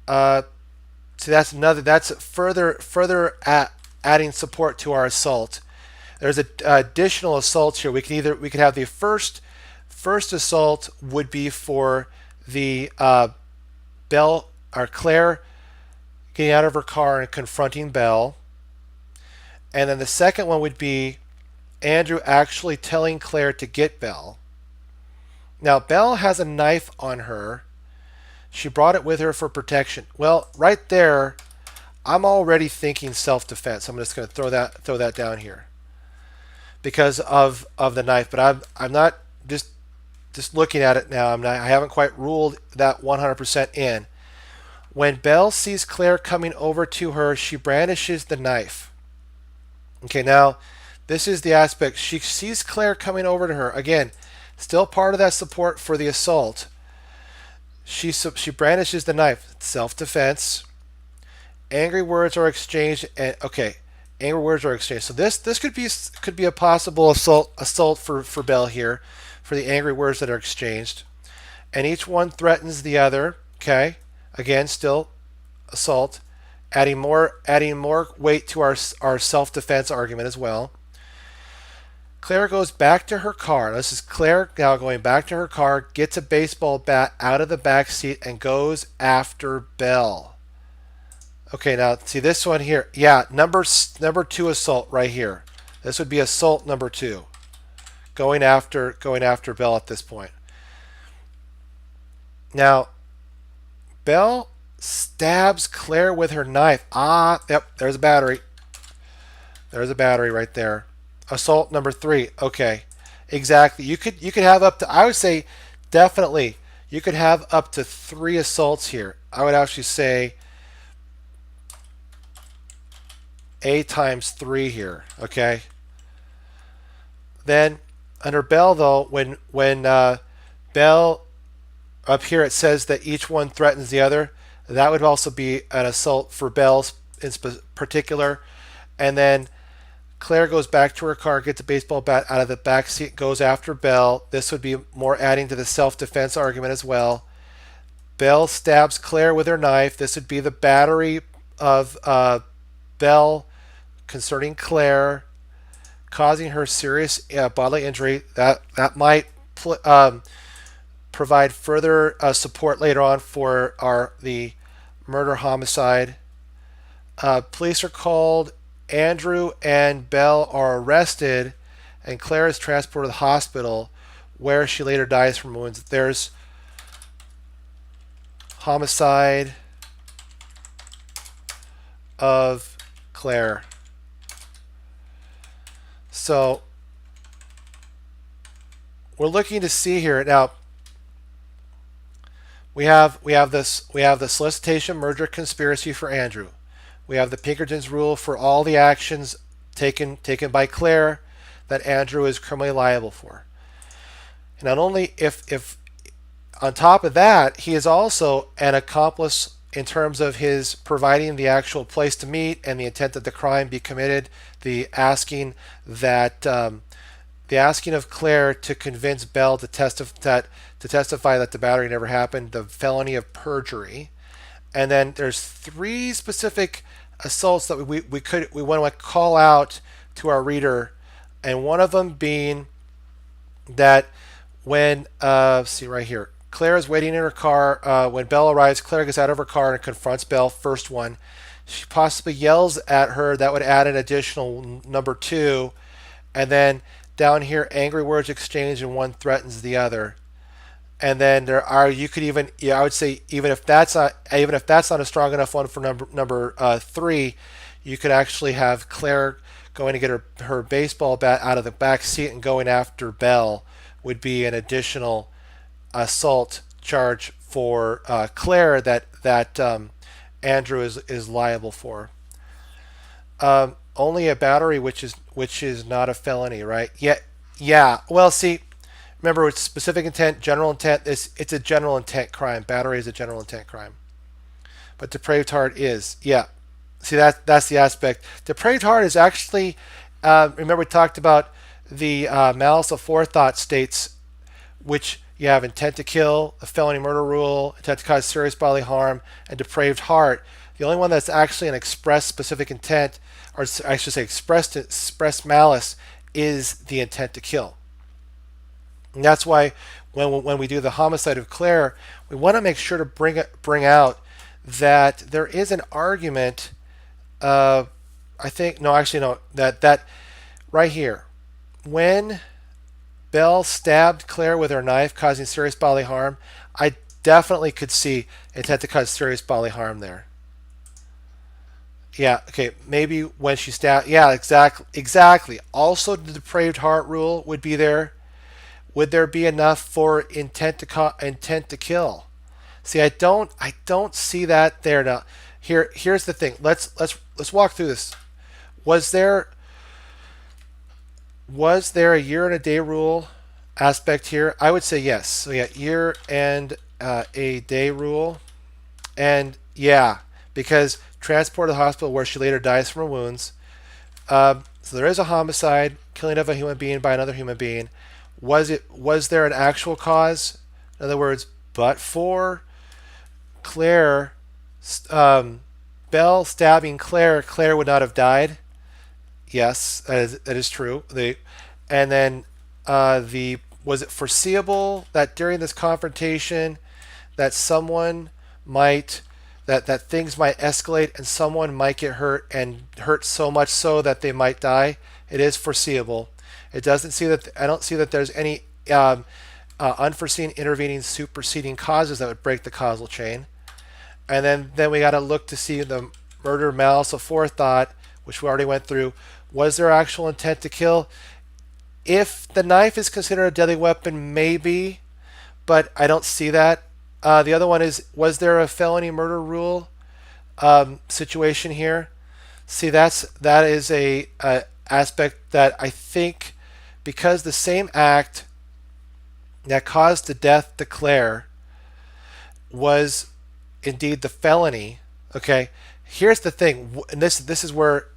So that's further adding support to our assault. There's additional assaults here. We could have the first assault would be for the Belle or Claire getting out of her car and confronting Belle. And then the second one would be Andrew actually telling Claire to get Belle. Now, Belle has a knife on her. She brought it with her for protection. Well, right there, I'm already thinking self-defense. I'm just going to throw that down here because of the knife. But I'm not just looking at it now. I haven't quite ruled that 100% in. When Belle sees Claire coming over to her, she brandishes the knife. Okay, now this is the aspect. She sees Claire coming over to her. Again, still part of that support for the assault. She brandishes the knife. Self-defense. Angry words are exchanged. And okay, angry words are exchanged. So this could be a possible assault for Belle here, for the angry words that are exchanged, and each one threatens the other. Okay, again, still assault, adding more weight to our self-defense argument as well. Claire goes back to her car. This is Claire now going back to her car, gets a baseball bat out of the back seat, and goes after Belle. Okay, now see this one here. Yeah, number 2 assault right here. This would be assault number 2. Going after Belle at this point. Now, Belle stabs Claire with her knife. Yep, there's a battery. There's a battery right there. Assault number 3. Okay, exactly. You could have up to, I would say, definitely, you could have up to 3 assaults here. I would actually say A times 3 here. Okay. Then under Belle though, when Belle up here it says that each one threatens the other, that would also be an assault for Belle in particular. And then Claire goes back to her car, gets a baseball bat out of the back seat, goes after Belle. This would be more adding to the self-defense argument as well. Belle stabs Claire with her knife. This would be the battery of Belle concerning Claire, causing her serious bodily injury. That might provide further support later on for the murder homicide. Police are called. Andrew and Belle are arrested, and Claire is transported to the hospital, where she later dies from wounds. There's homicide of Claire. So we're looking to see here now. We have the solicitation, murder, conspiracy for Andrew. We have the Pinkerton's rule for all the actions taken by Claire that Andrew is criminally liable for. And not only if on top of that, he is also an accomplice in terms of his providing the actual place to meet and the intent that the crime be committed, the asking of Claire to convince Belle to testify that the battery never happened, the felony of perjury. And then there's 3 specific assaults that we want to call out to our reader, and one of them being that when see right here, Claire is waiting in her car. When Belle arrives, Claire gets out of her car and confronts Belle. First one, she possibly yells at her. That would add an additional number 2, and then down here, angry words exchanged and one threatens the other. And then there are, you could even, I would say, even if that's not a strong enough one for number 3, you could actually have Claire going to get her baseball bat out of the back seat and going after Belle would be an additional assault charge for Claire that Andrew is liable for. Only a battery, which is not a felony, right? Yeah. Well, see. Remember, it's specific intent, general intent. It's a general intent crime. Battery is a general intent crime. But depraved heart is. Yeah. See, that's the aspect. Depraved heart is actually, remember we talked about the malice aforethought states, which you have intent to kill, a felony murder rule, intent to cause serious bodily harm, and depraved heart. The only one that's actually an express specific intent, or I should say express malice, is the intent to kill. And that's why when we do the homicide of Claire, we want to make sure to bring out that there is an argument, I I think no, actually no. That right here, when Belle stabbed Claire with her knife, causing serious bodily harm, I definitely could see intent to cause serious bodily harm there. Yeah, okay, maybe when she stabbed. Yeah, exactly, exactly. Also, the depraved heart rule would be there. Would there be enough for intent to kill? See, I don't see that there now. Here's the thing. Let's walk through this. Was there was there a year and a day rule aspect here? I would say yes. So yeah, year and a day rule, and yeah, because transport to the hospital where she later dies from her wounds. So there is a homicide, killing of a human being by another human being. Was there an actual cause? In other words, but for Claire, um, Belle stabbing Claire, Claire would not have died. Yes, that is true. And then the was it foreseeable that during this confrontation that someone might that things might escalate and someone might get hurt and hurt so much so that they might die? It is foreseeable. It doesn't see that I don't see that there's any unforeseen intervening superseding causes that would break the causal chain. And then we got to look to see the murder, malice aforethought, which we already went through. Was there actual intent to kill? If the knife is considered a deadly weapon, maybe, but I don't see that. The other one is, was there a felony murder rule situation here? See, that is a aspect that I think, because the same act that caused the death to Claire was indeed the felony. Okay, here's the thing, and this is where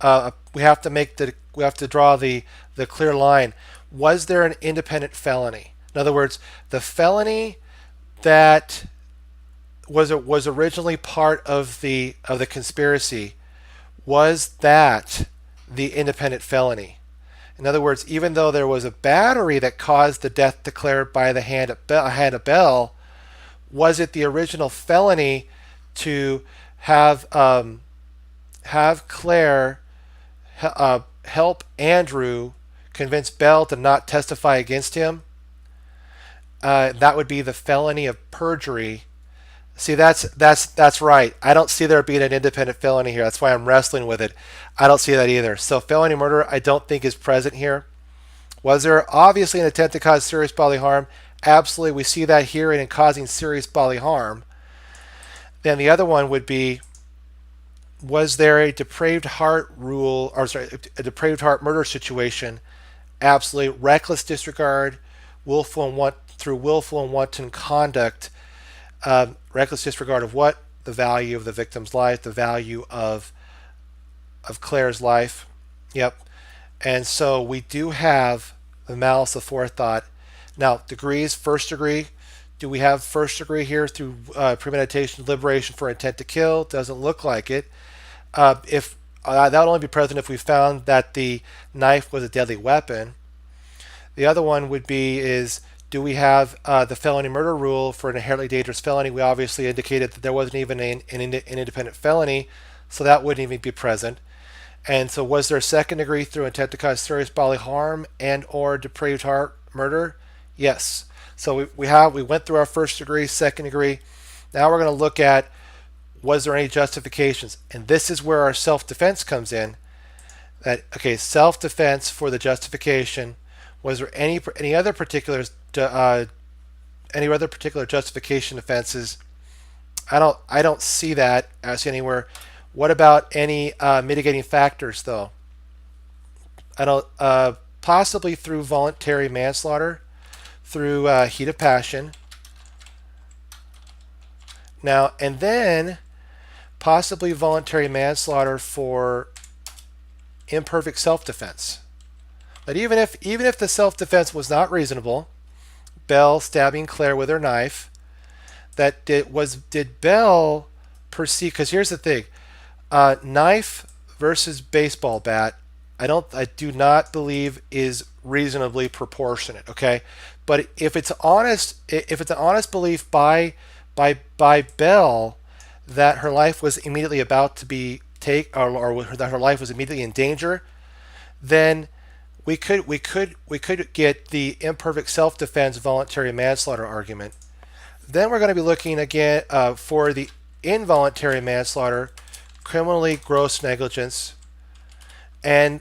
we have to draw the clear line. Was there an independent felony? In other words, the felony that was originally part of the conspiracy, was that the independent felony? In other words, even though there was a battery that caused the death declared by the hand of Belle, was it the original felony to have Claire help Andrew convince Belle to not testify against him? That would be the felony of perjury. See, that's right. I don't see there being an independent felony here. That's why I'm wrestling with it. I don't see that either. So felony murder, I don't think is present here. Was there obviously an intent to cause serious bodily harm? Absolutely. We see that here in causing serious bodily harm. Then the other one would be, was there a depraved heart rule, or sorry, a depraved heart murder situation? Absolutely. Reckless disregard, through willful and wanton conduct. Reckless disregard of what? The value of the victim's life, the value of Claire's life. Yep. And so we do have the malice aforethought. Now, degrees, first degree. Do we have first degree here through premeditation, deliberation for intent to kill? Doesn't look like it. If that would only be present if we found that the knife was a deadly weapon. The other one would be is, do we have the felony murder rule for an inherently dangerous felony? We obviously indicated that there wasn't even an independent felony, so that wouldn't even be present. And so was there a second degree through intent to cause serious bodily harm and or depraved heart murder? Yes. So we went through our first degree, second degree. Now we're going to look at, was there any justifications? And this is where our self-defense comes in. That, okay, self-defense for the justification. Was there any other particular justification offenses? I don't see that as anywhere. What about any mitigating factors though? I don't possibly through voluntary manslaughter, through heat of passion. Now and then possibly voluntary manslaughter for imperfect self-defense. But even if the self-defense was not reasonable, Belle stabbing Claire with her knife, did Belle perceive? Because here's the thing, knife versus baseball bat, I do not believe is reasonably proportionate. Okay, but if it's an honest belief by Belle that her life was immediately about to be or that her life was immediately in danger, then we could get the imperfect self-defense voluntary manslaughter argument. Then we're going to be looking again for the involuntary manslaughter, criminally gross negligence, and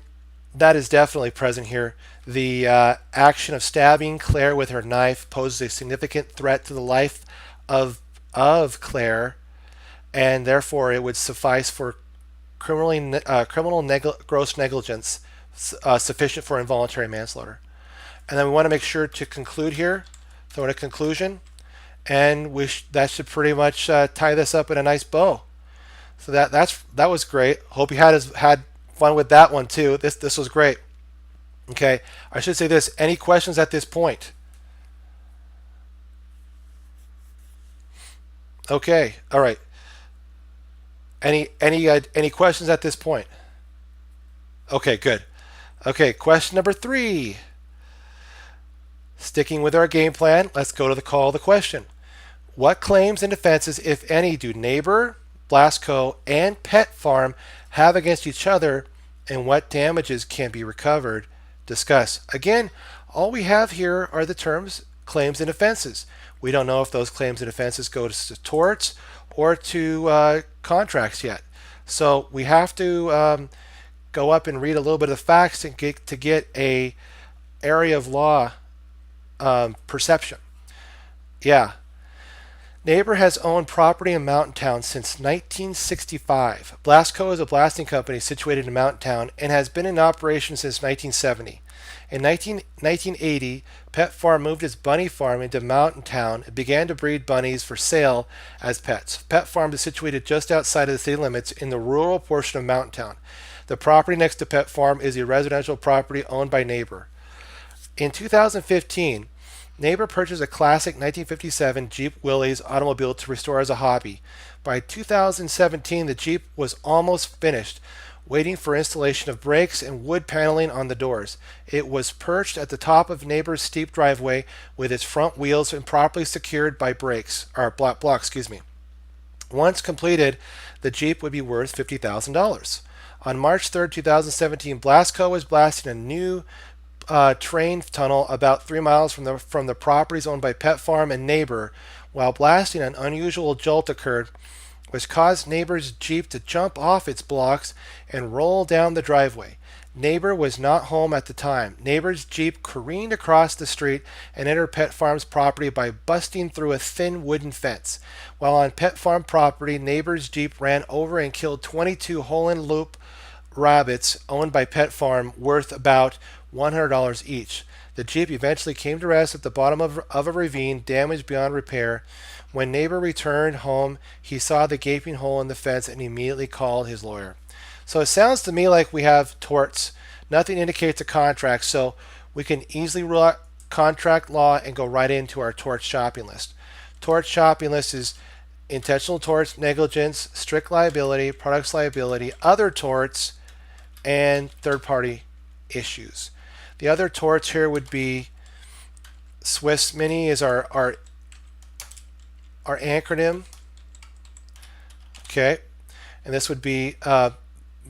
that is definitely present here. The action of stabbing Claire with her knife poses a significant threat to the life of Claire, and therefore it would suffice for gross negligence sufficient for involuntary manslaughter. And then we want to make sure to conclude here, throw in a conclusion, and that should pretty much tie this up in a nice bow. So that was great. Hope you had fun with that one too. This was great. Okay, I should say this. Any questions at this point? Okay, all right. Any questions at this point? Okay, good. Okay, question number 3. Sticking with our game plan, let's go to the call of the question. What claims and defenses, if any, do Neighbor, Blasco, and Pet Farm have against each other, and what damages can be recovered? Discuss. Again, all we have here are the terms claims and defenses. We don't know if those claims and defenses go to torts or to contracts yet. So we have to go up and read a little bit of the facts to get a area of law perception. Yeah. Neighbor has owned property in Mountain Town since 1965. Blasco is a blasting company situated in Mountain Town and has been in operation since 1970. In 1980, Pet Farm moved its bunny farm into Mountain Town and began to breed bunnies for sale as pets. Pet Farm is situated just outside of the city limits in the rural portion of Mountain Town. The property next to Pet Farm is a residential property owned by Neighbor. In 2015, Neighbor purchased a classic 1957 Jeep Willys automobile to restore as a hobby. By 2017, the Jeep was almost finished, waiting for installation of brakes and wood paneling on the doors. It was perched at the top of Neighbor's steep driveway with its front wheels improperly secured by blocks. Once completed, the Jeep would be worth $50,000. On March 3, 2017, Blasco was blasting a new train tunnel about 3 miles from the properties owned by Pet Farm and Neighbor. While blasting, an unusual jolt occurred, which caused Neighbor's Jeep to jump off its blocks and roll down the driveway. Neighbor was not home at the time. Neighbor's Jeep careened across the street and entered Pet Farm's property by busting through a thin wooden fence. While on Pet Farm property, Neighbor's Jeep ran over and killed 22 Holland-Loop rabbits owned by Pet Farm, worth about $100 each. The Jeep eventually came to rest at the bottom of a ravine, damaged beyond repair. When Neighbor returned home, he saw the gaping hole in the fence and immediately called his lawyer. So it sounds to me like we have torts. Nothing indicates a contract, so we can easily rule out contract law and go right into our tort shopping list. Tort shopping list is intentional torts, negligence, strict liability, products liability, other torts, and third-party issues. The other torts here would be Swiss Mini is our acronym. Okay, and this would be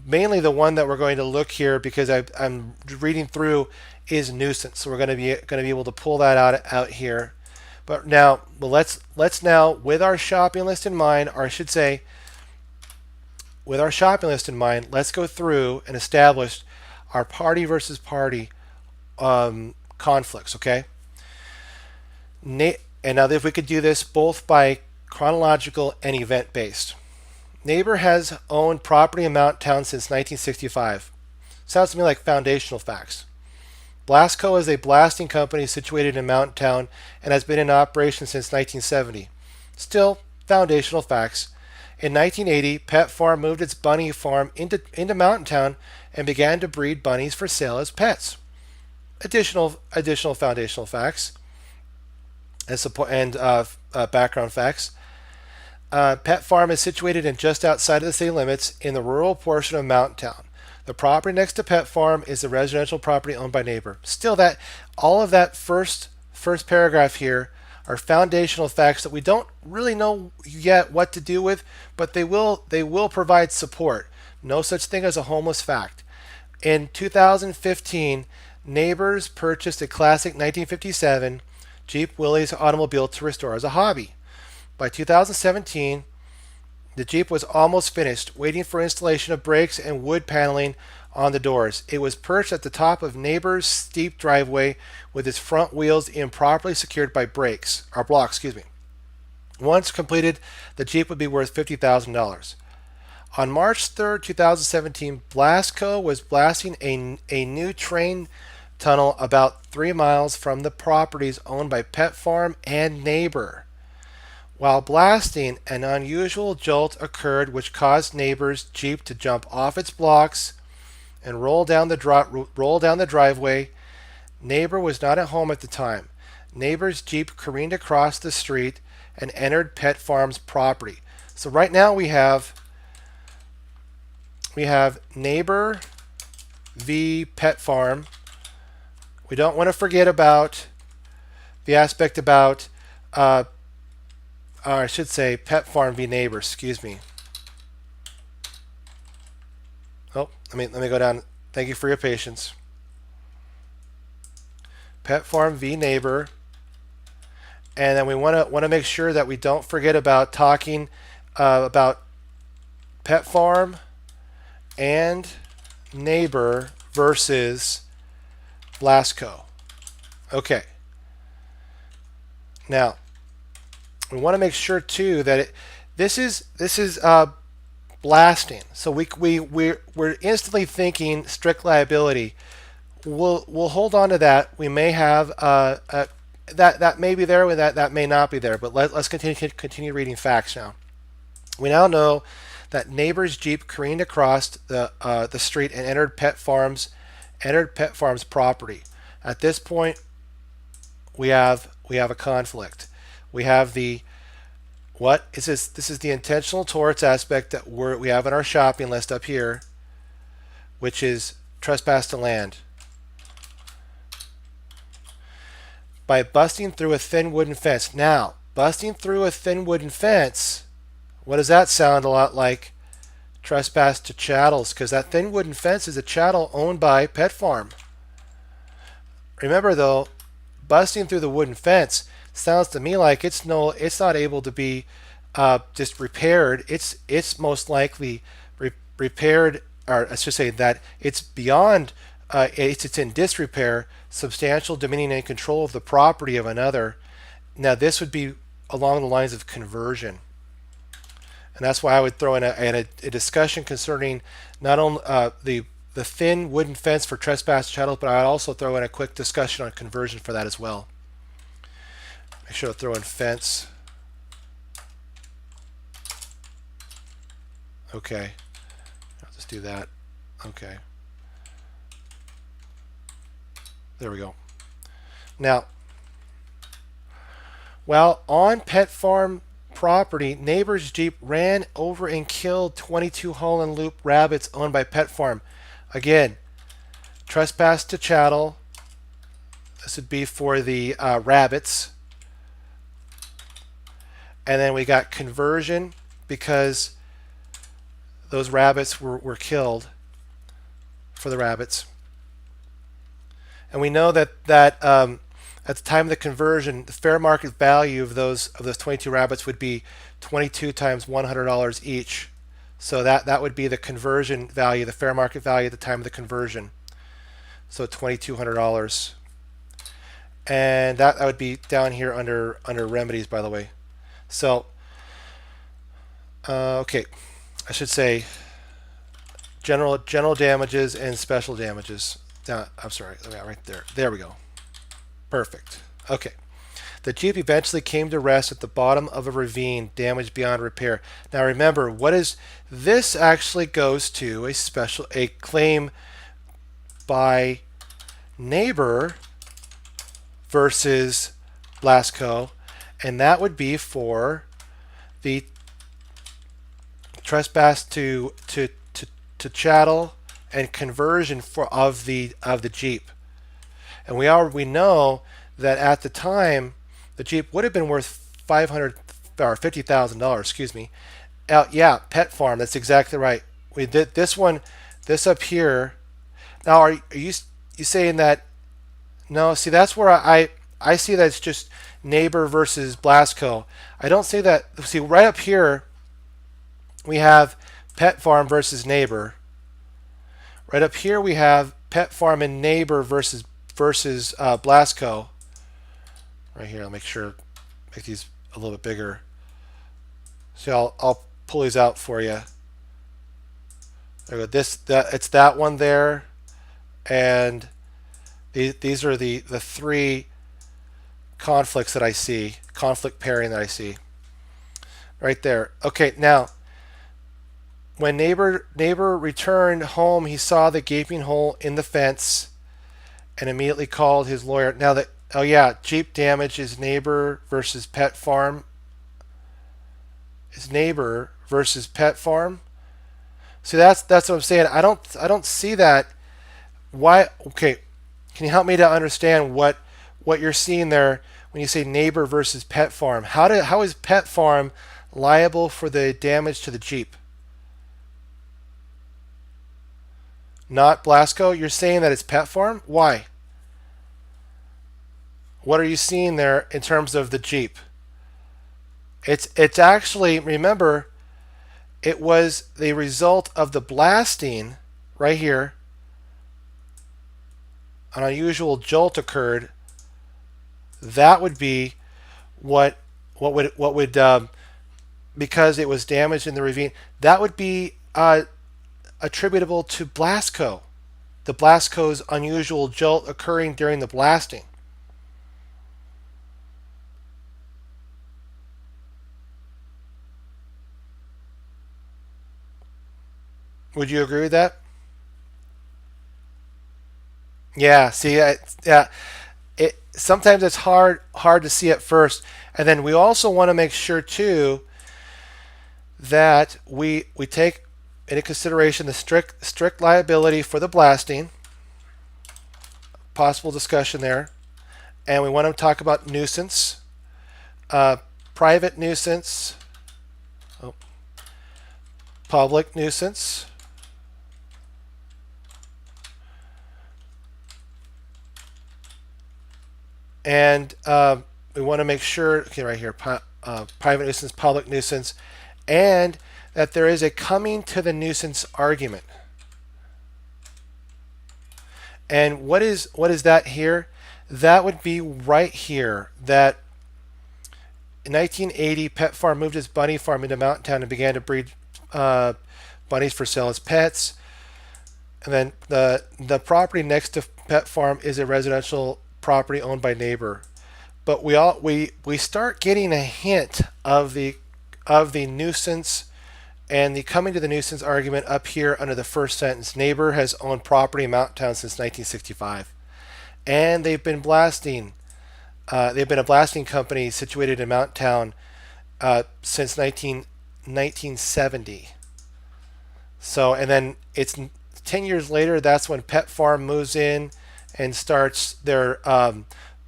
mainly the one that we're going to look here because I'm reading through is nuisance. So we're going to be able to pull that out here. But now, let's now, with our shopping list in mind, or I should say, with our shopping list in mind, let's go through and establish our party versus party conflicts. Okay. And now if we could do this both by chronological and event based. Neighbor has owned property in Mountain Town since 1965. Sounds to me like foundational facts. Blasco is a blasting company situated in Mountain Town and has been in operation since 1970. Still, foundational facts. In 1980, Pet Farm moved its bunny farm into Mountain Town and began to breed bunnies for sale as pets. Additional foundational facts and background facts. Pet Farm is situated in just outside of the city limits in the rural portion of Mountain Town. The property next to Pet Farm is a residential property owned by Neighbor. Still, that all of that first paragraph here are foundational facts that we don't really know yet what to do with, but they will provide support. No such thing as a homeless fact. In 2015, neighbors purchased a classic 1957 Jeep Willys automobile to restore as a hobby. By 2017, the Jeep was almost finished, waiting for installation of brakes and wood paneling on the doors. It was perched at the top of neighbor's steep driveway with its front wheels improperly secured by blocks. Once completed, the Jeep would be worth $50,000. On March 3rd, 2017, Blasco was blasting a new train tunnel about 3 miles from the properties owned by Pet Farm and Neighbor. While blasting, an unusual jolt occurred which caused Neighbor's Jeep to jump off its blocks and roll down the driveway. Neighbor was not at home at the time. Neighbor's Jeep careened across the street and entered Pet Farm's property. So right now we have Neighbor v. Pet Farm. We don't want to forget about the aspect about, I should say Pet Farm v. Neighbor, excuse me. Oh, let me go down. Thank you for your patience. Pet Farm v. Neighbor. And then we want to make sure that we don't forget about talking about Pet Farm and Neighbor versus Blasco. Okay. Now, we want to make sure too that this is blasting. So we're instantly thinking strict liability. We'll hold on to that. We may have that may be there, that may not be there. But let's continue reading facts now. We now know that Neighbor's Jeep careened across the street and entered Pet Farm's property. At this point, we have a conflict. We have the what is this? This is the intentional torts aspect that we have in our shopping list up here, which is trespass to land. By busting through a thin wooden fence. Now, busting through a thin wooden fence, what does that sound a lot like? Trespass to chattels, because that thin wooden fence is a chattel owned by Pet Farm. Remember though, busting through the wooden fence sounds to me like it's not able to be just repaired. It's most likely repaired, or I should say that it's beyond. It's in disrepair, substantial dominion and control of the property of another. Now this would be along the lines of conversion, and that's why I would throw in a discussion concerning not only the thin wooden fence for trespass chattels, but I'd also throw in a quick discussion on conversion for that as well. Make sure to throw in fence. Okay, I'll just do that. Okay. There we go. Now, while on Pet Farm property, Neighbor's Jeep ran over and killed 22 Holland Loop rabbits owned by Pet Farm. Again, trespass to chattel. This would be for the rabbits. And then we got conversion because those rabbits were killed for the rabbits. And we know that at the time of the conversion, the fair market value of those 22 rabbits would be 22 times $100 each. So that would be the conversion value, the fair market value at the time of the conversion. So $2,200. And that would be down here under remedies, by the way. So, okay, I should say general damages and special damages. I'm sorry, right there. There we go. Perfect. Okay. The Jeep eventually came to rest at the bottom of a ravine, damaged beyond repair. Now remember, what is this? Actually goes to a claim by Neighbor versus Blasco, and that would be for the trespass to chattel and conversion of the Jeep. And we know that at the time the Jeep would have been worth $50,000. Excuse me. Yeah, Pet Farm. That's exactly right. We did this one, this up here. Now, are you saying that? No, see, that's where I see that it's just neighbor versus Blasco. I don't see that. See, right up here, we have Pet Farm versus neighbor. Right up here, we have Pet Farm and neighbor versus Blasco. Right here, I'll make these a little bit bigger. So I'll pull these out for you. There we go. It's that one there, and these are the three conflicts that I see, conflict pairing that I see. Right there. Okay, now when neighbor returned home, he saw the gaping hole in the fence and immediately called his lawyer. Now that, oh yeah, Jeep damage is neighbor versus Pet Farm. Is neighbor versus Pet Farm. See, that's what I'm saying. I don't see that. Why? Okay, can you help me to understand what you're seeing there when you say neighbor versus Pet Farm? How is Pet Farm liable for the damage to the Jeep? Not Blasco? You're saying that it's Pet Farm? Why? What are you seeing there in terms of the Jeep? It's actually, remember, it was the result of the blasting right here. An unusual jolt occurred. That would be what would because it was damaged in the ravine. That would be attributable to Blasco. The Blasco's unusual jolt occurring during the blasting. Would you agree with that? Yeah. See, yeah. It sometimes it's hard to see at first, and then we also want to make sure too that we take into consideration the strict liability for the blasting. Possible discussion there, and we want to talk about nuisance, private nuisance, public nuisance. And we want to make sure, okay, right here, private nuisance, public nuisance, and that there is a coming to the nuisance argument. And what is that here? That would be right here, that in 1980, Pet Farm moved its bunny farm into Mountain Town and began to breed bunnies for sale as pets. And then the property next to Pet Farm is a residential property owned by neighbor. But we start getting a hint of the nuisance and the coming to the nuisance argument up here under the first sentence. Neighbor has owned property in Mountain Town since 1965, and they've been blasting. They've been a blasting company situated in Mountain Town since 1970. So, and then it's 10 years later. That's when Pet Farm moves in and starts their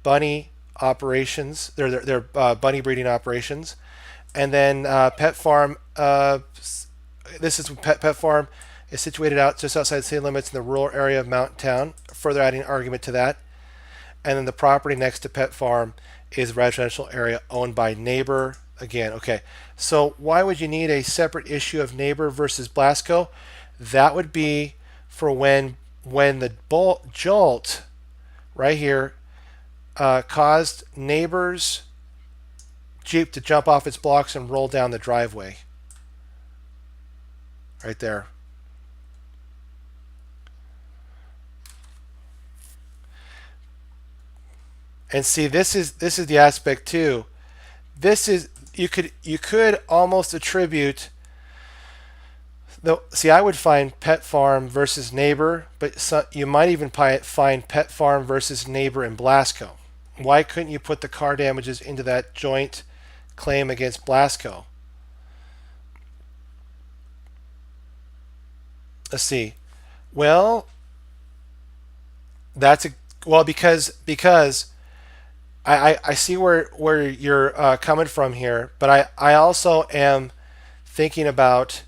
bunny operations, their bunny breeding operations, and then Pet Farm. This is Pet Farm is situated out just outside the city limits in the rural area of Mountain Town. Further adding argument to that, and then the property next to Pet Farm is a residential area owned by neighbor. Again, okay. So why would you need a separate issue of neighbor versus Blasco? That would be for when the jolt right here caused neighbor's Jeep to jump off its blocks and roll down the driveway. Right there. And see, this is the aspect too. This is you could almost attribute. See, I would find Pet Farm versus neighbor, but you might even find Pet Farm versus neighbor in Blasco. Why couldn't you put the car damages into that joint claim against Blasco? Let's see. Well, because I see where you're coming from here, but I also am thinking about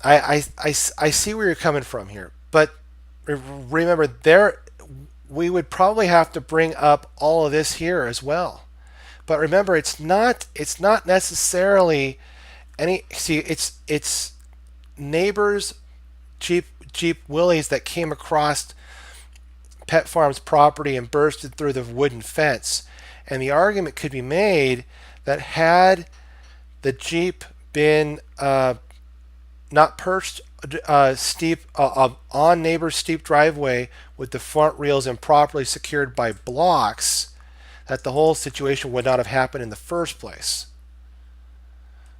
I see where you're coming from here, but remember there we would probably have to bring up all of this here as well. But remember, it's not necessarily any. See, it's neighbors Jeep Willies that came across Pet Farm's property and bursted through the wooden fence. And the argument could be made that had the Jeep been not perched steep on neighbor's steep driveway with the front rails improperly secured by blocks, that the whole situation would not have happened in the first place.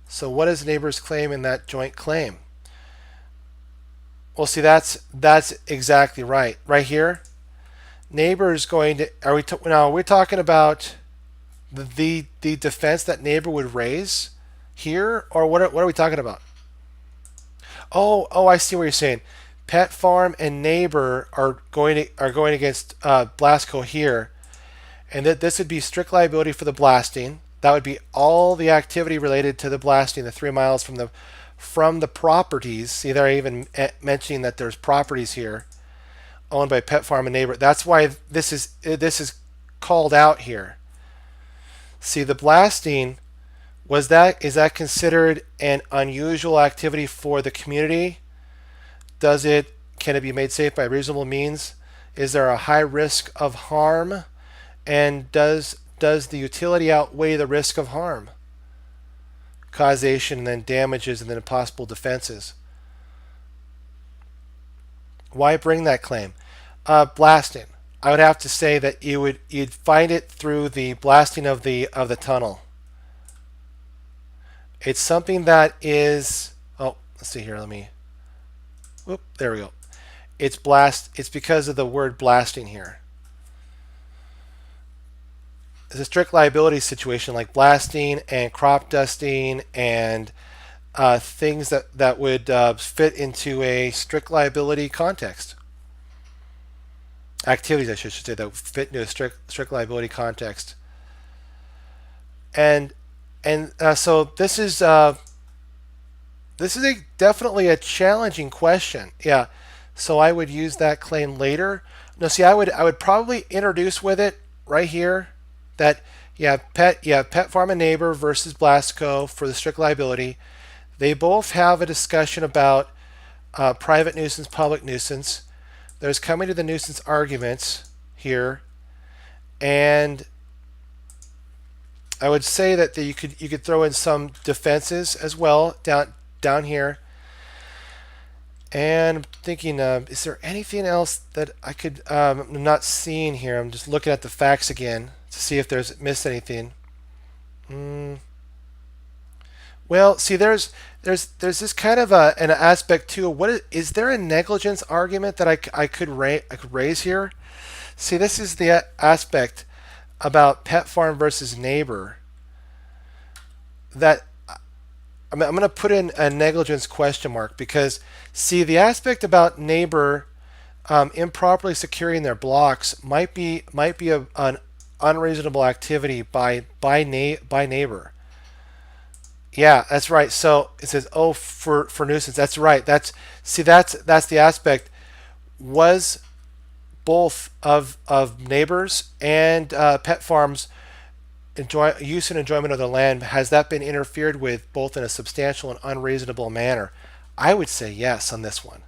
So what is neighbor's claim in that joint claim? Well, see, that's exactly right. Right here, neighbor is going to. Now? Are we talking about the defense that neighbor would raise here, or what are we talking about? Oh, I see what you're saying. Pet Farm and neighbor are going against Blasco here, and that this would be strict liability for the blasting. That would be all the activity related to the blasting, the 3 miles from the properties. See, they're even mentioning that there's properties here owned by Pet Farm and neighbor. That's why this is called out here. See, the blasting is that considered an unusual activity for the community? Can it be made safe by reasonable means? Is there a high risk of harm? And does the utility outweigh the risk of harm? Causation and then damages and then possible defenses. Why bring that claim? Blasting. I would have to say that you'd find it through the blasting of the tunnel. It's something that is. Oh, let's see here. Whoop, there we go. It's because of the word blasting here. It's a strict liability situation like blasting and crop dusting and things that would fit into a strict liability context. Activities, I should say, that fit into a strict liability context. And so this is definitely a challenging question. Yeah. So I would use that claim later. No, see, I would probably introduce with it right here that Pet Farm and neighbor versus Blasco for the strict liability. They both have a discussion about private nuisance, public nuisance. There's coming to the nuisance arguments here, and I would say that you could throw in some defenses as well down here. And I'm thinking, is there anything else that I could? I'm not seeing here. I'm just looking at the facts again to see if there's missed anything. Well, see, there's this kind of an aspect too. What is there a negligence argument that I could raise here? See, this is the aspect about Pet Farm versus neighbor that I'm going to put in a negligence question mark, because see, the aspect about neighbor improperly securing their blocks might be an unreasonable activity by neighbor. Yeah, that's right. So it says, oh, for nuisance. That's right. That's the aspect. Was both of neighbors and Pet Farms use and enjoyment of the land, has that been interfered with both in a substantial and unreasonable manner? I would say yes on this one,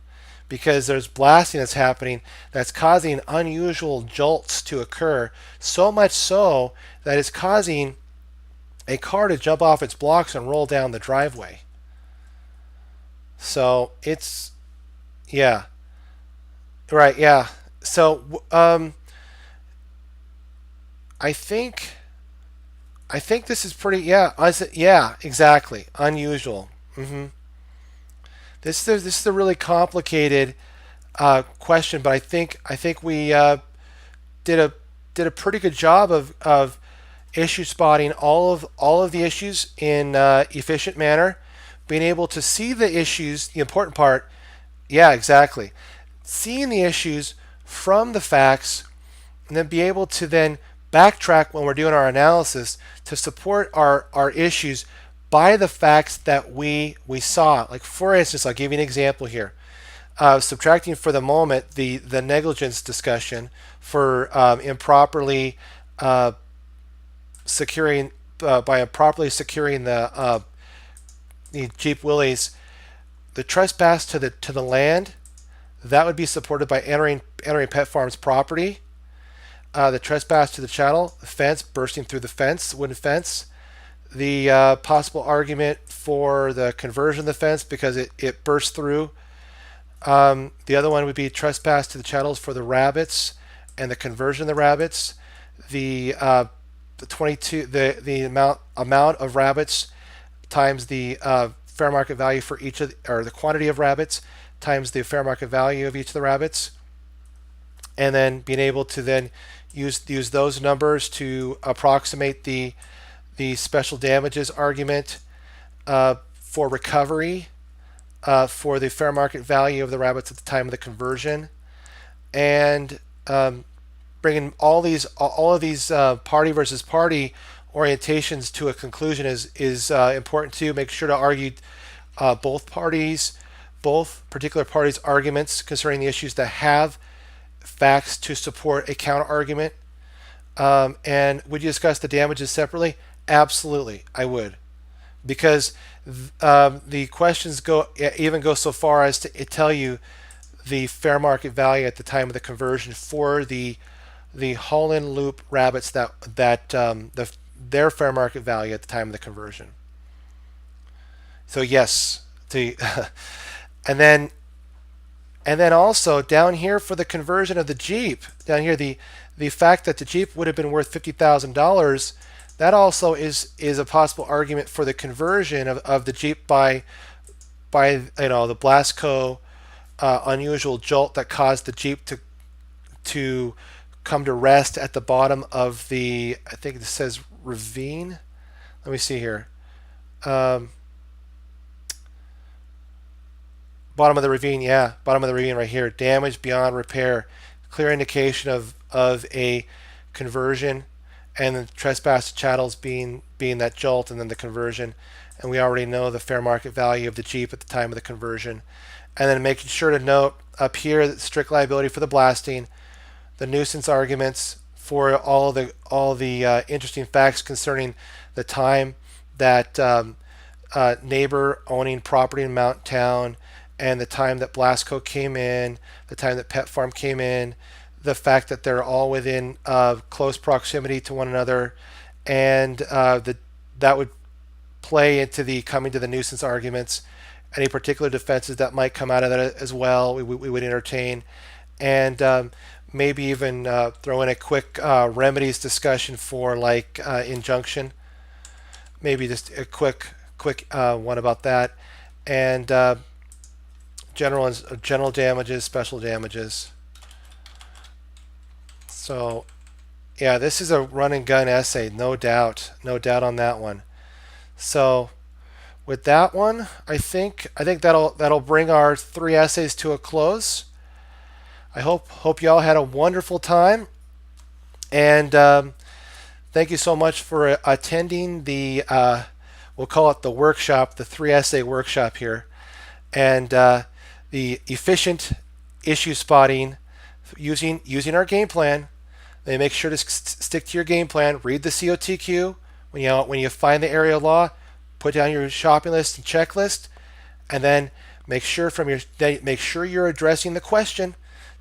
because there's blasting that's happening that's causing unusual jolts to occur, so much so that it's causing a car to jump off its blocks and roll down the driveway. So it's, yeah, right, yeah. So I think this is pretty, yeah, exactly, unusual. This is a really complicated question, but I think we did a pretty good job of issue spotting all of the issues in efficient manner, being able to see the issues. The important part, yeah, exactly, seeing the issues from the facts, and then be able to then backtrack when we're doing our analysis to support our issues by the facts that we saw. Like for instance, I'll give you an example here. Subtracting for the moment the negligence discussion for improperly securing by improperly securing the Jeep Willys, the trespass to the land, that would be supported by entering Pet Farm's property. The trespass to the chattel, the fence, bursting through the fence, wooden fence. The possible argument for the conversion of the fence because it burst through. The other one would be trespass to the chattels for the rabbits and the conversion of the rabbits. The 22 the amount of rabbits times the fair market value for each of or the quantity of rabbits times the fair market value of each of the rabbits, and then being able to then use those numbers to approximate the special damages argument for recovery for the fair market value of the rabbits at the time of the conversion, and bringing all of these party versus party orientations to a conclusion is important too. Make sure to argue both particular parties' arguments concerning the issues that have facts to support a counter argument. And would you discuss the damages separately? Absolutely, I would, because the questions even go so far as to tell you the fair market value at the time of the conversion for the Holland Loop rabbits their fair market value at the time of the conversion. So yes, and then also down here for the conversion of the Jeep, down here the fact that the Jeep would have been worth $50,000, that also is a possible argument for the conversion of the Jeep by the Blasco unusual jolt that caused the Jeep to come to rest at the bottom of the, I think it says ravine. Let me see here. Bottom of the ravine, yeah, bottom of the ravine right here. Damage beyond repair, clear indication of a conversion, and the trespass to chattels being that jolt, and then the conversion. And we already know the fair market value of the Jeep at the time of the conversion. And then making sure to note up here that strict liability for the blasting, the nuisance arguments for all the interesting facts concerning the time that neighbor owning property in Mountain Town, and the time that Blasco came in, the time that Pet Farm came in, the fact that they're all within close proximity to one another, and that would play into the coming to the nuisance arguments. Any particular defenses that might come out of that as well, we would entertain, and maybe even throw in a quick remedies discussion for like injunction. Maybe just a quick one about that, and general damages, special damages. So yeah, this is a run and gun essay, no doubt on that one. So with that one, I think that'll bring our 3 essays to a close. I hope y'all had a wonderful time, and thank you so much for attending the we'll call it the workshop, the 3 essay workshop here, and the efficient issue spotting using our game plan. They make sure to stick to your game plan. Read the COTQ when you find the area of law. Put down your shopping list and checklist, and then make sure you're addressing the question.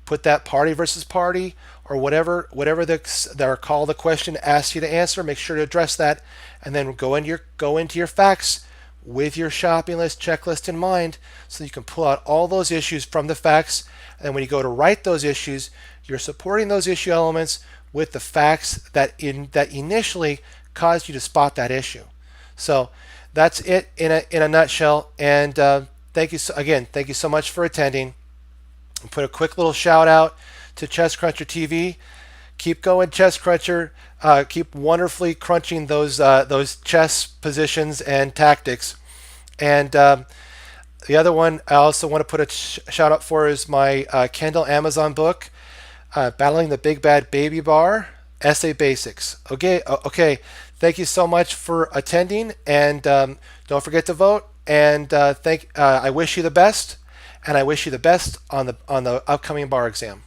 Put that party versus party or whatever the question asks you to answer. Make sure to address that, and then go into your facts with your shopping list checklist in mind, so you can pull out all those issues from the facts. And when you go to write those issues, you're supporting those issue elements with the facts that initially caused you to spot that issue. So that's it in a nutshell. And thank you so much for attending. I'll put a quick little shout out to Chess Cruncher TV. Keep going, Chess Cruncher. Keep wonderfully crunching those chess positions and tactics. And the other one I also want to put a shout out for is my Kindle Amazon book, Battling the Big Bad Baby Bar, Essay Basics. Okay. Thank you so much for attending, and don't forget to vote. And I wish you the best, and I wish you the best on the upcoming bar exam.